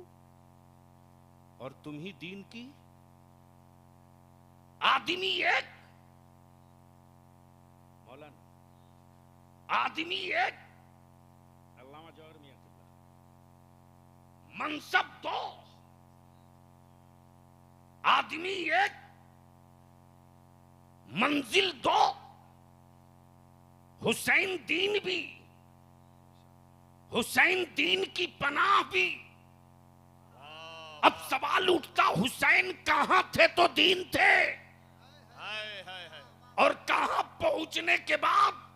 और तुम ही दीन की। आदमी एक, मौलाना आदमी एक, अल्लामा जौहर मियां किबला, मनसब दो, आदमी एक, मंजिल दो। हुसैन दीन भी, हुसैन दीन की पनाह भी। अब सवाल उठता, हुसैन कहां थे तो दीन थे, हाय हाय हाय, और कहां पहुंचने के बाद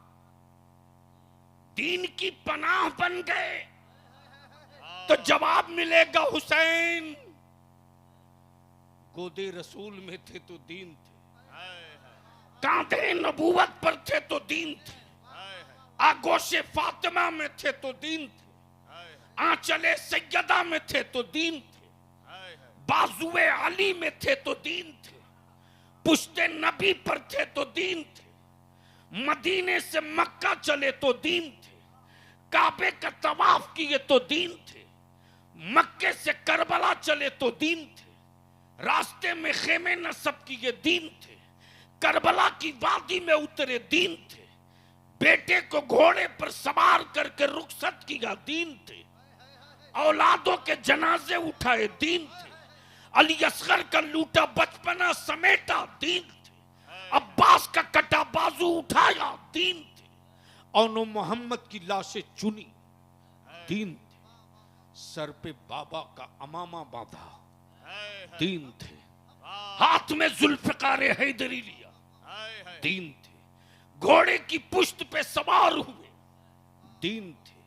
दीन की पनाह बन गए। तो जवाब मिलेगा, हुसैन गोदे रसूल में थे तो दीन थे, हाय हाय कांधे नबूवत पर थे तो दीन थे, हाय आगोशे फातिमा में थे तो दीन थे, हाय आंचले सैयदा में थे तो दीन थे, हाय, बाजुए अली में थे तो दीन थे, पुश्ते नबी पर थे तो दीन थे, मदीने से मक्का चले तो दीन थे, काबे का तवाफ किए तो दीन थे, मक्के से करबला चले तो दीन थे, रास्ते में खेमे नसब किए दीन थे, करबला की वादी में उतरे दीन थे, बेटे को घोड़े पर सवार करके रुखसत किया दीन थे, औलादों के जनाजे उठाए दीन थे, अली असगर का लूटा बचपना समेटा दीन थे, अब्बास का कटा बाजू उठाया दीन थे, और मोहम्मद की लाशें चुनी दीन थे, सर पे बाबा का अमामा बांधा दीन थे, हाथ में जुल्फकार हैदरी लिया दीन थे, घोड़े की पुश्त पे सवार हुए दीन थे,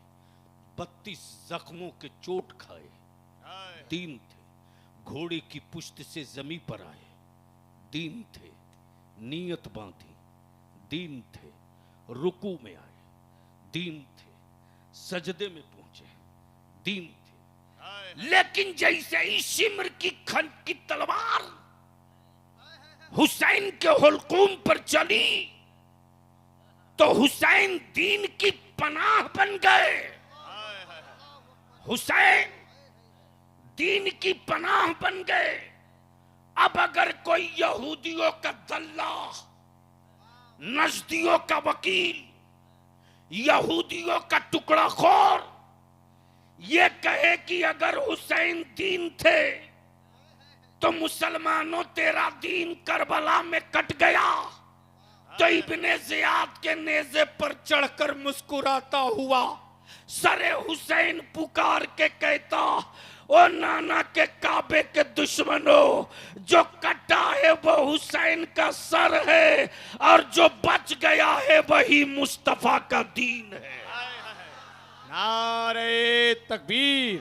32 जख्मों के चोट खाए दीन थे, घोड़े की पुश्त से जमी पर आए दीन थे, नीयत बांधी दीन थे, रुकू में आए दीन थे, सजदे में पहुंचे दीन थे। लेकिन जैसे ही शिमर की खन की तलवार हुसैन के हुलकूम पर चली तो हुसैन दीन की पनाह बन गए, हुसैन दीन की पनाह बन गए। अब अगर कोई यहूदियों का दल्ला, नजदियों का वकील, यहूदियों का टुकड़ा खोर ये कहे कि अगर हुसैन दीन थे तो मुसलमानों तेरा दीन करबला में कट गया, तो इब्ने जियाद के नेज़े पर चढ़कर मुस्कुराता हुआ सरे हुसैन पुकार के कहता, ओ नाना के काबे के दुश्मनों, जो कटा है वो हुसैन का सर है और जो बच गया है वही मुस्तफा का दीन है। नारे तकबीर,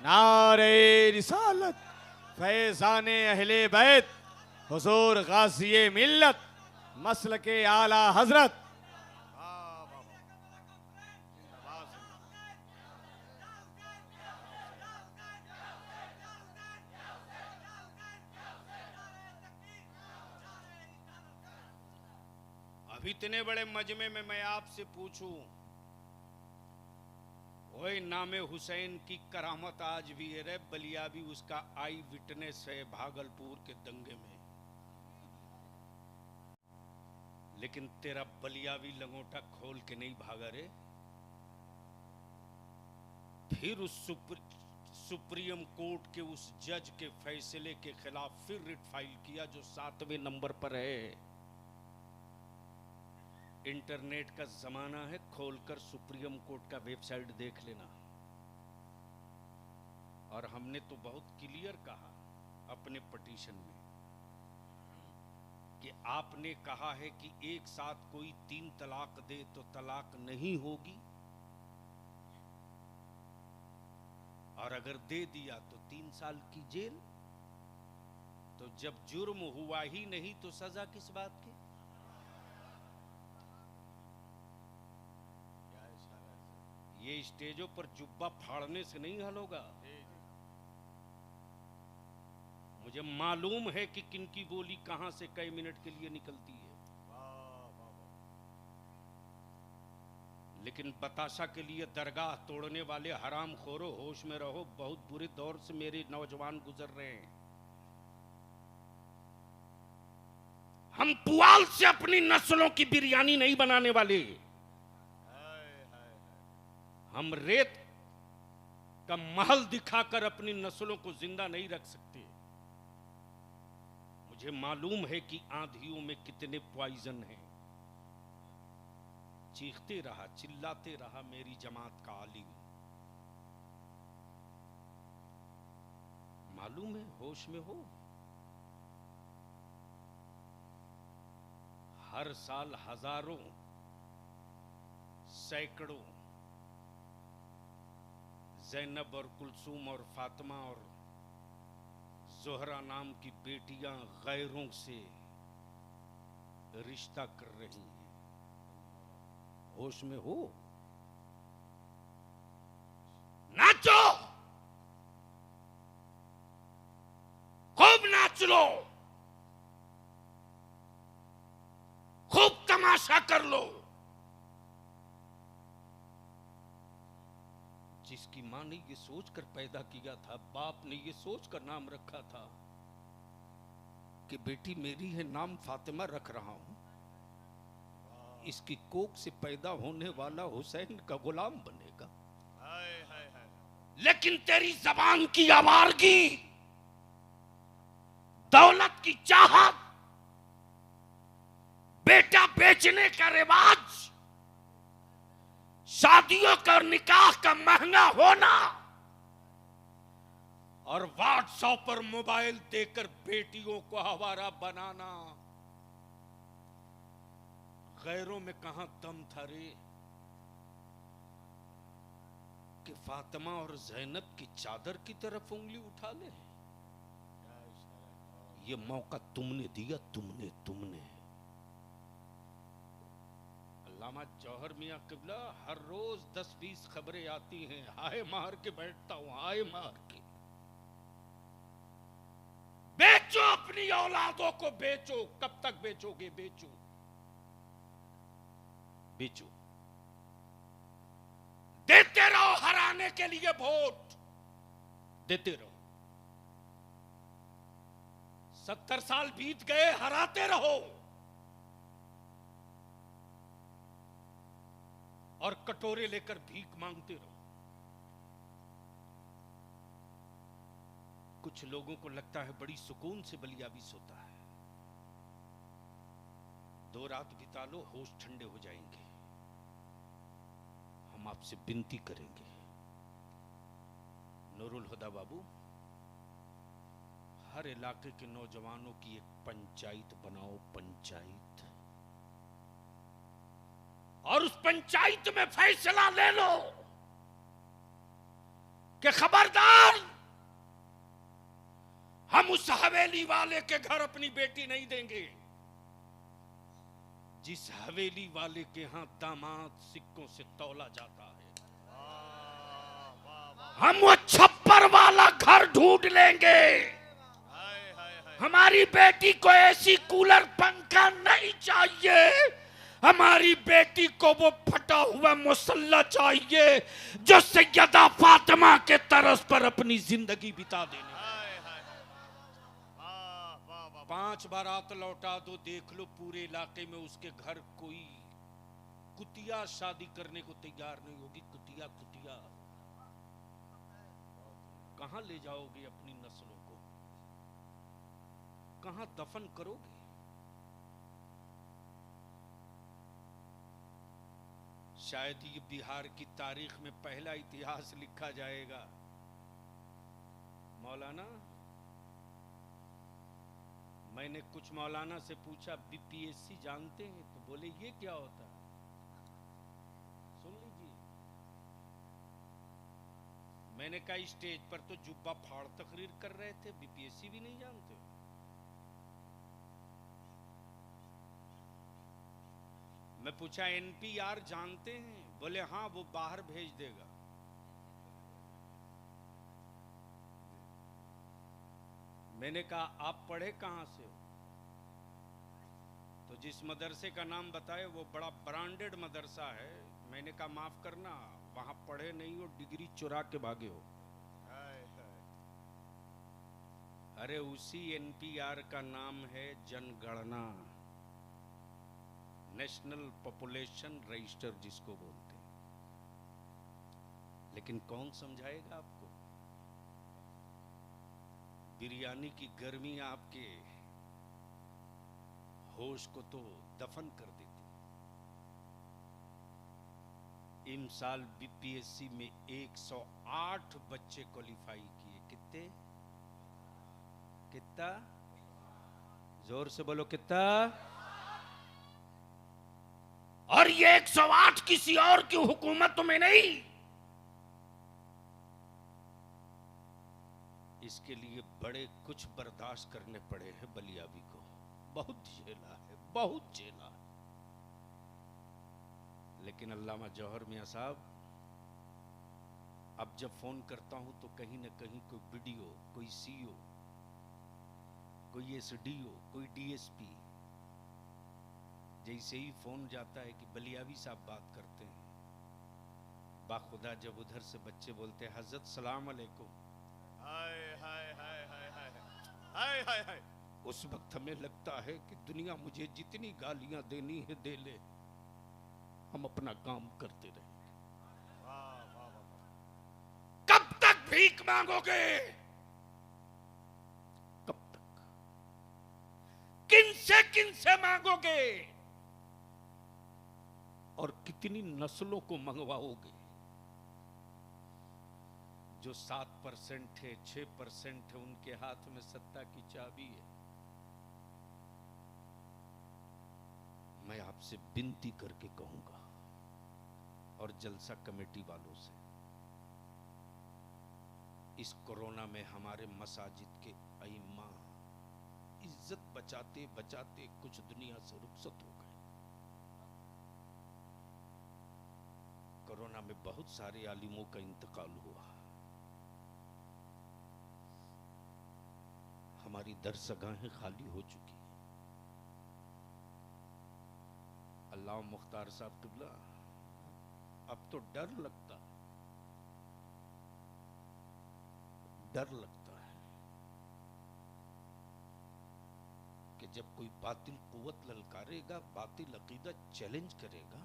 नारे रिसालत, फैज़ाने अहले बैत, हुजूर गाज़िए मिल्लत, मसल के आला हजरत। अब इतने बड़े मजमे में मैं आपसे पूछूं, ओए नामे हुसैन की करामत आज भी है रे, बलिया भी उसका आई विटनेस है भागलपुर के दंगे में, लेकिन तेरा बलियावी लंगोटा खोल के नहीं भागा रे। फिर उस सुप्रीम कोर्ट के उस जज के फैसले के खिलाफ फिर रिट फाइल किया जो 7वें नंबर पर है। इंटरनेट का जमाना है, खोलकर सुप्रीम कोर्ट का वेबसाइट देख लेना। और हमने तो बहुत क्लियर कहा अपने पिटीशन में कि आपने कहा है कि एक साथ कोई 3 तलाक दे तो तलाक नहीं होगी, और अगर दे दिया तो 3 साल की जेल। तो जब जुर्म हुआ ही नहीं तो सजा किस बात की? ये स्टेजों पर जुब्बा फाड़ने से नहीं हल होगा। मुझे मालूम है कि किनकी बोली कहां से कई मिनट के लिए निकलती है, लेकिन बताशा के लिए दरगाह तोड़ने वाले हराम खोरो होश में रहो, बहुत बुरे दौर से मेरे नौजवान गुजर रहे हैं। हम पुआल से अपनी नस्लों की बिरयानी नहीं बनाने वाले, हम रेत का महल दिखाकर अपनी नस्लों को जिंदा नहीं रख सकते। मुझे मालूम है कि आंधियों में कितने पॉइजन हैं। चीखते रहा, चिल्लाते रहा मेरी जमात का आलिम। मालूम है, होश में हो। हर साल हजारों, सैकड़ों ज़ैनब और कुलसूम और फातिमा और ज़ोहरा नाम की बेटियां गैरों से रिश्ता कर रही हैं। होश में हो? नाचो, खूब नाच लो, खूब तमाशा तमाशा कर लो। जिसकी मां ने ये सोचकर पैदा किया था, बाप ने ये सोचकर नाम रखा था कि बेटी मेरी है, नाम फातिमा रख रहा हूं, इसकी कोख से पैदा होने वाला हुसैन का गुलाम बनेगा। लेकिन तेरी जबान की आवारगी, दौलत की चाहत, बेटा बेचने का रिवाज, शादियों का और निकाह का महंगा होना और व्हाट्सएप पर मोबाइल देकर बेटियों को आवारा बनाना, गैरों में कहां दम था रे कि फातिमा और जैनब की चादर की तरफ उंगली उठा ले। ये मौका तुमने दिया, तुमने। अल्लामा जौहर मियां किबला, हर रोज 10-20 खबरें आती हैं, हाय मार के बैठता हूं, हाय मार के। बेचो अपनी औलादों को, बेचो। कब तक बेचोगे? बेचो। देते रहो, हराने के लिए वोट देते रहो। 70 साल बीत गए, हराते रहो और कटोरे लेकर भीख मांगते रहो। कुछ लोगों को लगता है बड़ी सुकून से बलियाबी सोता है। 2 रात बिता लो, होश ठंडे हो जाएंगे। हम आपसे विनती करेंगे, नूरुल हुदा बाबू, हर इलाके के नौजवानों की एक पंचायत बनाओ, पंचायत, और उस पंचायत में फैसला ले लो कि खबरदार, हम उस हवेली वाले के घर अपनी बेटी नहीं देंगे जिस हवेली वाले के यहां दामाद सिक्कों से तौला जाता है। हम वो छप्पर वाला घर ढूंढ लेंगे। हमारी बेटी को एसी कूलर पंखा नहीं चाहिए, हमारी बेटी को वो फटा हुआ मुसल्ला चाहिए जो सैयदा फातिमा के तरस पर अपनी जिंदगी बिता देने। 5 बारात लौटा दो, देख लो पूरे इलाके में उसके घर कोई कुतिया शादी करने को तैयार नहीं होगी। कुतिया कहां ले जाओगे अपनी नस्लों को? कहां दफन करोगे? शायद ये बिहार की तारीख में पहला इतिहास लिखा जाएगा। मौलाना, मैंने कुछ मौलाना से पूछा बीपीएससी जानते हैं? तो बोले ये क्या होता है? सुन लीजिए। मैंने कहा स्टेज पर तो जुब्बा फाड़ तकरीर कर रहे थे, बीपीएससी भी नहीं जानते? मैं पूछा एनपीआर जानते हैं? बोले हाँ, वो बाहर भेज देगा। मैंने कहा आप पढ़े कहां से हो? तो जिस मदरसे का नाम बताए वो बड़ा ब्रांडेड मदरसा है। मैंने कहा माफ करना, वहां पढ़े नहीं हो, डिग्री चुरा के भागे हो। अरे उसी एनपीआर का नाम है जनगणना, नेशनल पॉपुलेशन रजिस्टर जिसको बोलते हैं। लेकिन कौन समझाएगा आपको? बिरयानी की गर्मी आपके होश को तो दफन कर देती। इन साल बीपीएससी में 108 बच्चे क्वालिफाई किए। कितना? जोर से बोलो, कितना? और ये 108 किसी और की हुकूमत में नहीं। इसके लिए बड़े कुछ बर्दाश्त करने पड़े हैं बलियाबी को। बहुत झेला है, बहुत झेला है। लेकिन अल्लामा जौहर मियां साहब, अब जब फोन करता हूं तो कहीं ना कहीं कोई बीडीओ, कोई सीओ, कोई एसडीओ, कोई डीएसपी जैसे ही फोन जाता है कि बलियावी साहब बात करते हैं, बाखुदा जब उधर से बच्चे बोलते हैं हजरत सलाम अलैकुम, हाय हाय हाय हाय हाय हाय हाय हाय, उस वक्त हमें लगता है कि दुनिया मुझे जितनी गालियां देनी है दे ले, हम अपना काम करते रहेंगे। वाह वाह वाह, कब तक भीख मांगोगे? कब तक? किन से मांगोगे? और कितनी नस्लों को मंगवाओगे? जो 7% है, 6% है, उनके हाथ में सत्ता की चाबी है। मैं आपसे विनती करके कहूंगा, और जलसा कमेटी वालों से, इस कोरोना में हमारे मसाजिद के अइम्मा इज्जत बचाते बचाते कुछ दुनिया से रुखसत हो गए। कोरोना में बहुत सारे आलिमों का इंतकाल हुआ। हमारी दरसगाहें खाली हो चुकी हैं। अल्लाह मुख्तार साहब किबला, अब तो डर लगता है, डर लगता है कि जब कोई बातिल कुव्वत ललकारेगा, बातिल अकीदा चैलेंज करेगा,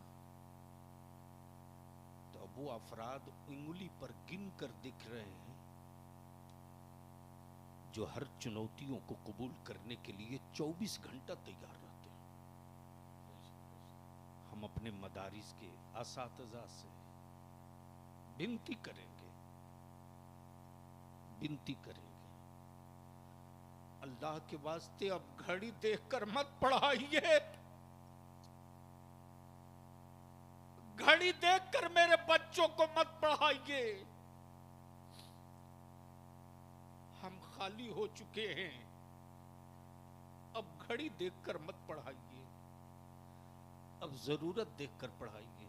तो अब वो अफराद उंगली पर गिन कर दिख रहे हैं जो हर चुनौतियों को कबूल करने के लिए 24 घंटा तैयार रहते हैं। हम अपने मदारिस के असातिज़ा से विनती करेंगे, विनती करेंगे, अल्लाह के वास्ते अब घड़ी देखकर मत पढ़ाइए, घड़ी देखकर मेरे बच्चों को मत पढ़ाइए। हम खाली हो चुके हैं, अब घड़ी देखकर मत पढ़ाइए, अब जरूरत देखकर पढ़ाइए।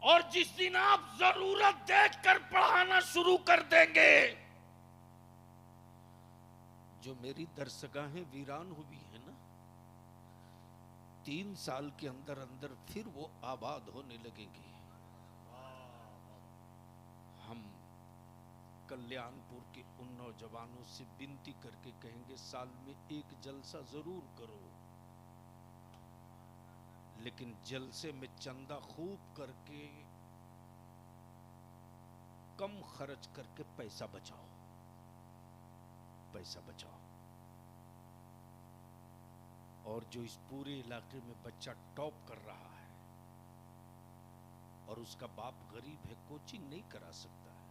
और जिस दिन आप जरूरत देखकर पढ़ाना शुरू कर देंगे, जो मेरी दरसगाहें वीरान हुई है ना, 3 साल के अंदर अंदर फिर वो आबाद होने लगेंगी। हम कल्याणपुर के उन नौजवानों से विनती करके कहेंगे, साल में एक जलसा जरूर करो, लेकिन जलसे में चंदा खूब करके, कम खर्च करके पैसा बचाओ, पैसा बचाओ। और जो इस पूरे इलाके में बच्चा टॉप कर रहा है और उसका बाप गरीब है, कोचिंग नहीं करा सकता है,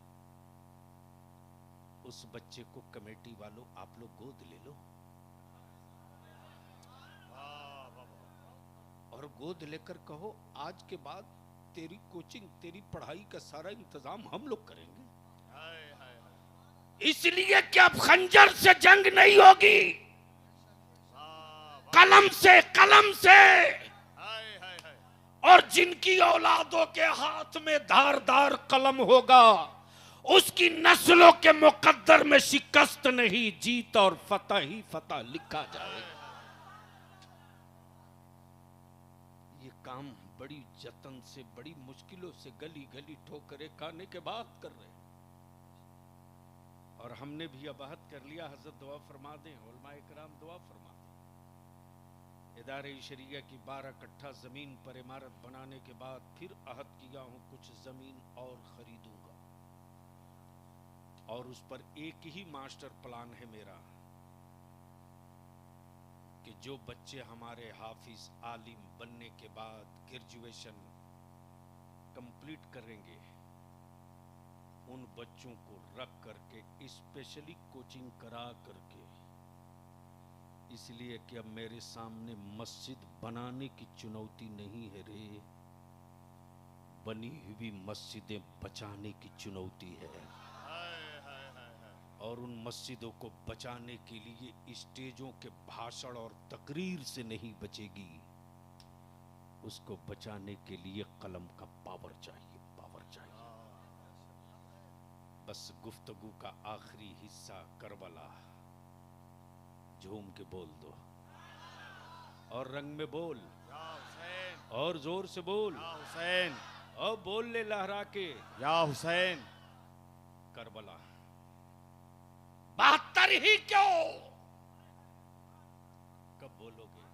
उस बच्चे को कमेटी वालों आप लोग गोद ले लो, और गोद लेकर कहो आज के बाद तेरी कोचिंग, तेरी पढ़ाई का सारा इंतजाम हम लोग करेंगे। इसलिए कि अब खंजर से जंग नहीं होगी, कलम से, कलम से। और जिनकी औलादों के हाथ में धारदार कलम होगा, उसकी नस्लों के मुकद्दर में शिकस्त नहीं, जीत और फतह ही फतह लिखा जाएगा। ये काम बड़ी जतन से, बड़ी मुश्किलों से, गली गली ठोकरे खाने के बाद कर रहे हैं, और हमने भी अब अहद कर लिया। हजरत दुआ फरमा दें, उलमाए किराम दुआ फरमा दें। इदारे शरिया की 12 कट्ठा जमीन पर इमारत बनाने के बाद फिर अहद किया हूं कुछ जमीन और खरीदूंगा, और उस पर एक ही मास्टर प्लान है मेरा कि जो बच्चे हमारे हाफिज आलिम बनने के बाद ग्रेजुएशन कंप्लीट करेंगे, उन बच्चों को रख करके स्पेशली कोचिंग करा करके, इसलिए कि अब मेरे सामने मस्जिद बनाने की चुनौती नहीं है रे, बनी हुई मस्जिदें बचाने की चुनौती है। और उन मस्जिदों को बचाने के लिए स्टेजों के भाषण और तकरीर से नहीं बचेगी, उसको बचाने के लिए कलम का पावर चाहिए, पावर चाहिए। बस गुफ्तगू का आखिरी हिस्सा करबला, झूम के बोल दो, और रंग में बोल, या हुसैन, और जोर से बोल, या हुसैन, और बोल ले लहरा के, या हुसैन। करबला। 72 ही क्यों? कब बोलोगे?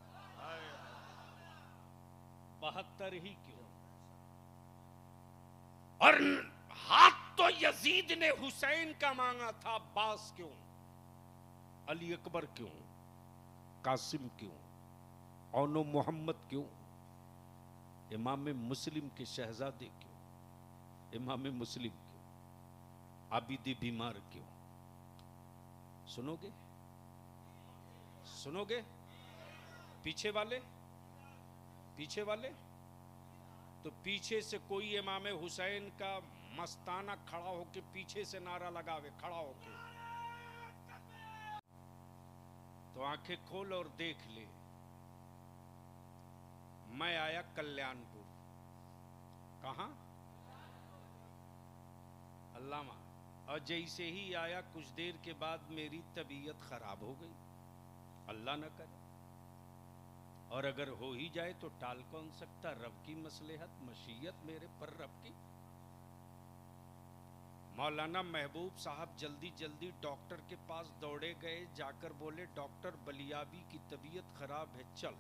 72 ही क्यों? और हाथ तो यजीद ने हुसैन का मांगा था, अब्बास क्यों? अली अकबर क्यों? कासिम क्यों? औनो मोहम्मद क्यों? इमाम मुस्लिम के शहजादे क्यों? इमाम मुस्लिम क्यों? आबिदी बीमार क्यों? सुनोगे? सुनोगे? पीछे वाले, पीछे वाले, तो पीछे से कोई इमाम हुसैन का मस्ताना खड़ा होके पीछे से नारा लगावे, खड़ा होके, तो आंखें खोल और देख ले। मैं आया कल्याणपुर। कहां? अल्लामा। और जैसे ही आया कुछ देर के बाद मेरी तबीयत खराब हो गई। अल्लाह न करे, और अगर हो ही जाए तो टाल कौन सकता? रब की मसलहत, मशीयत मेरे पर रब की। मौलाना महबूब साहब जल्दी जल्दी डॉक्टर के पास दौड़े गए, जाकर बोले डॉक्टर बलियाबी की तबीयत खराब है, चल।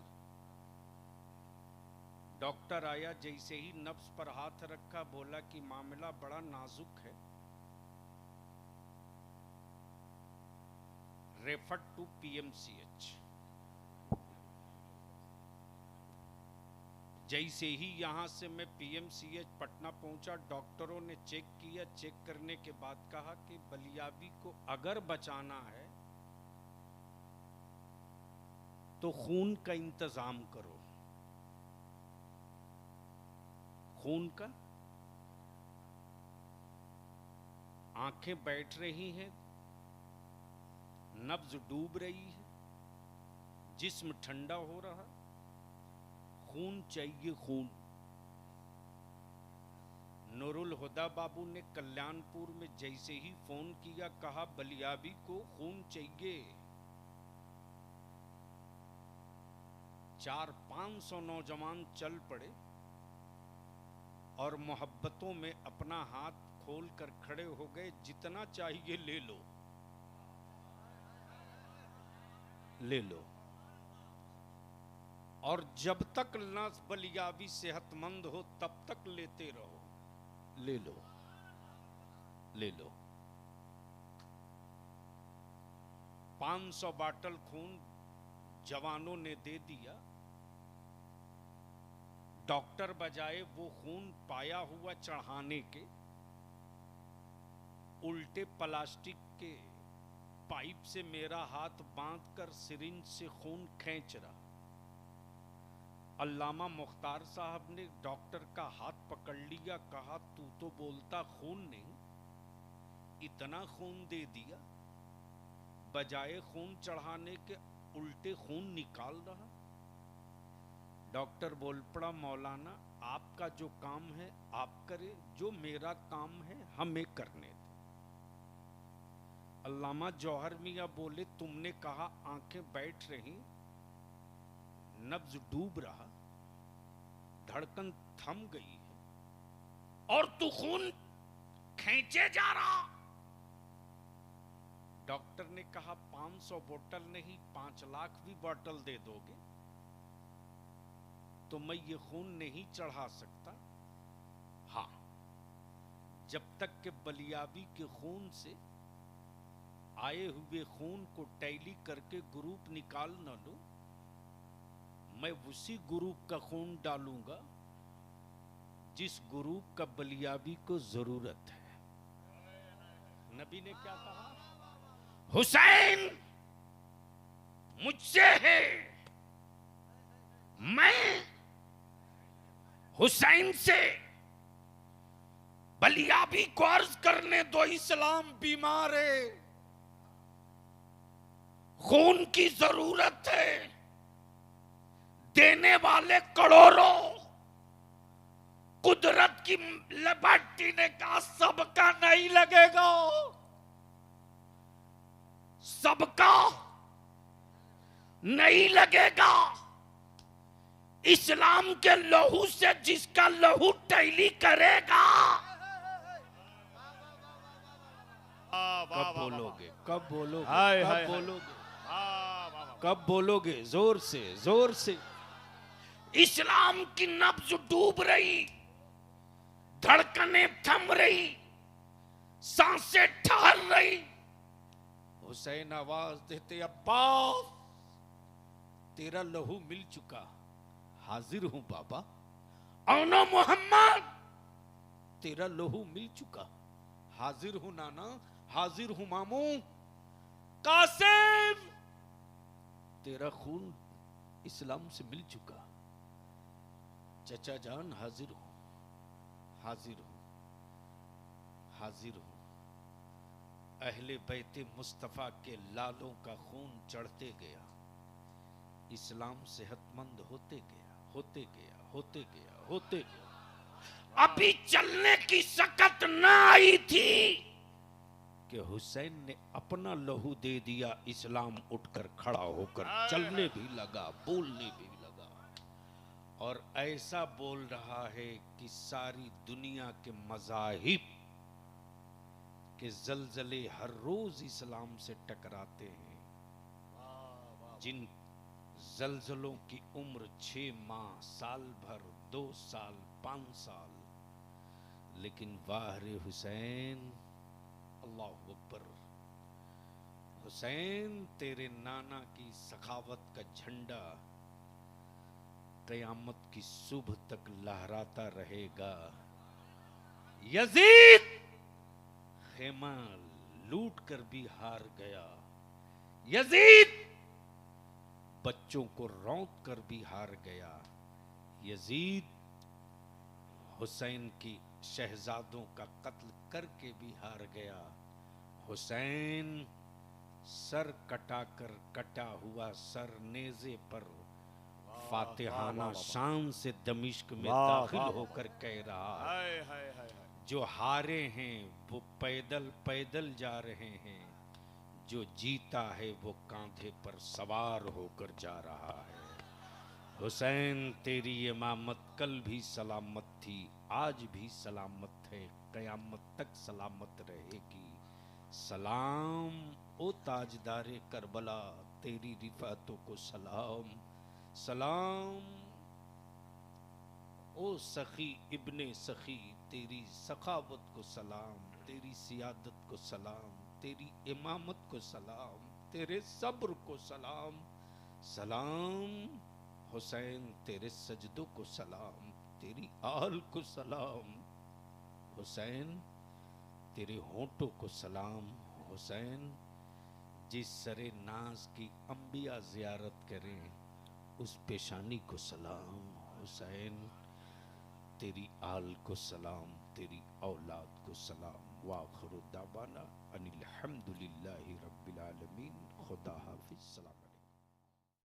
डॉक्टर आया, जैसे ही नब्ज पर हाथ रखा, बोला कि मामला बड़ा नाजुक है, रेफर टू पीएमसीएच। जैसे ही यहां से मैं पीएमसीएच पटना पहुंचा, डॉक्टरों ने चेक किया। चेक करने के बाद कहा कि बलियाबी को अगर बचाना है तो खून का इंतजाम करो। खून का। आंखें बैठ रही हैं, नब्ज डूब रही है, जिस्म ठंडा हो रहा, खून चाहिए, खून। नूरुल हुदा बाबू ने कल्याणपुर में जैसे ही फोन किया, कहा बलियाबी को खून चाहिए। 400-500 नौजवान चल पड़े और मोहब्बतों में अपना हाथ खोल कर खड़े हो गए, जितना चाहिए ले लो, ले लो। और जब तक न बलियाबी सेहतमंद हो तब तक लेते रहो, ले लो, ले लो। 500 बाटल खून जवानों ने दे दिया। डॉक्टर बजाए वो खून पाया हुआ चढ़ाने के, उल्टे प्लास्टिक के पाइप से मेरा हाथ बांधकर सिरिंज से खून खींच रहा। अल्लामा मुख्तार साहब ने डॉक्टर का हाथ पकड़ लिया, कहा तू तो बोलता खून नहीं, इतना खून दे दिया, बजाय खून चढ़ाने के उल्टे खून निकाल रहा। डॉक्टर बोल पड़ा, मौलाना आपका जो काम है आप करें, जो मेरा काम है हमें करने दो। अल्लामा जौहर मियां बोले, तुमने कहा आंखें बैठ रही, नब्ज डूब रहा, धड़कन थम गई है, और तू खून खींचे जा रहा। डॉक्टर ने कहा 500 बोतल नहीं, 5 लाख भी बोतल दे दोगे तो मैं ये खून नहीं चढ़ा सकता। हाँ, जब तक के बलियाबी के खून से आए हुए खून को टैली करके ग्रुप निकाल न लो, मैं उसी ग्रुप का खून डालूंगा जिस ग्रुप का बलियाबी को जरूरत है। नबी ने क्या कहा? हुसैन मुझसे है, मैं हुसैन से। बलियाबी को अर्ज करने दो, इस्लाम बीमार है, खून की जरूरत है, देने वाले करोड़ों। कुदरत की भट्टी ने कहा सबका नहीं लगेगा, सबका नहीं लगेगा, इस्लाम के लहू से जिसका लहू टैली करेगा, कब बोलोगे, कब बोलोगे, हाय, कब हाय, हाय। बोलोगे, कब बोलोगे? जोर से, जोर से। इस्लाम की नब्ज डूब रही, धड़कनें थम रही, सांसें ठहर रही। हुसैन आवाज देते, अब्बास तेरा लहू मिल चुका, हाजिर हूं बाबा। औनो मोहम्मद तेरा लहू मिल चुका, हाजिर हूं नाना, हाजिर हूं मामू। कासिम तेरा खून इस्लाम से मिल चुका, चचा जान हाजिर हूं, हाजिर हूं, हाजिर हूं। अहले बैते मुस्तफा के लालों का खून चढ़ते गया, इस्लाम सेहतमंद होते गया, होते गया, होते गया, होते गया। अभी चलने की सकत ना आई थी कि हुसैन ने अपना लहू दे दिया, इस्लाम उठकर खड़ा होकर चलने भी लगा, बोलने भी लगा। और ऐसा बोल रहा है कि सारी दुनिया के मज़ाहिब के जलजले हर रोज इस्लाम से टकराते हैं। जिन जलजलों की उम्र 6 माह, साल भर, 2 साल, 5 साल, लेकिन वाह रे हुसैन, अल्लाह अकबर। हुसैन तेरे नाना की सखावत का झंडा कयामत की सुबह तक लहराता रहेगा। यजीद खेमा लूट कर भी हार गया, यजीद बच्चों को रौंद कर भी हार गया, यजीद हुसैन की शहजादों का कत्ल करके भी हार गया। हुसैन सर कटाकर कटा हुआ सर नेज़े पर फातिहाना शान से दमिश्क में दाखिल होकर कह रहा है, जो हारे हैं वो पैदल पैदल जा रहे हैं, जो जीता है वो कांधे पर सवार होकर जा रहा है। हुसैन तेरी इमामत कल भी सलामत थी, आज भी सलामत है, कयामत तक सलामत रहेगी। सलाम ओ ताजदारे करबला, तेरी रिफातों को सलाम। सलाम ओ सखी इब्ने सखी, तेरी सखावत को सलाम, तेरी सियादत को सलाम, तेरी इमामत को सलाम, तेरे सब्र को सलाम। सलाम हुसैन तेरे सजदों को सलाम, तेरी आल को सलाम। हुसैन तेरे होंठों को सलाम। हुसैन जिस सरे नाज की अंबिया जियारत करें, उस पेशानी को सलाम। हुसैन तेरी आल को सलाम, तेरी औलाद को सलाम। वाखिरु दावाना अनिल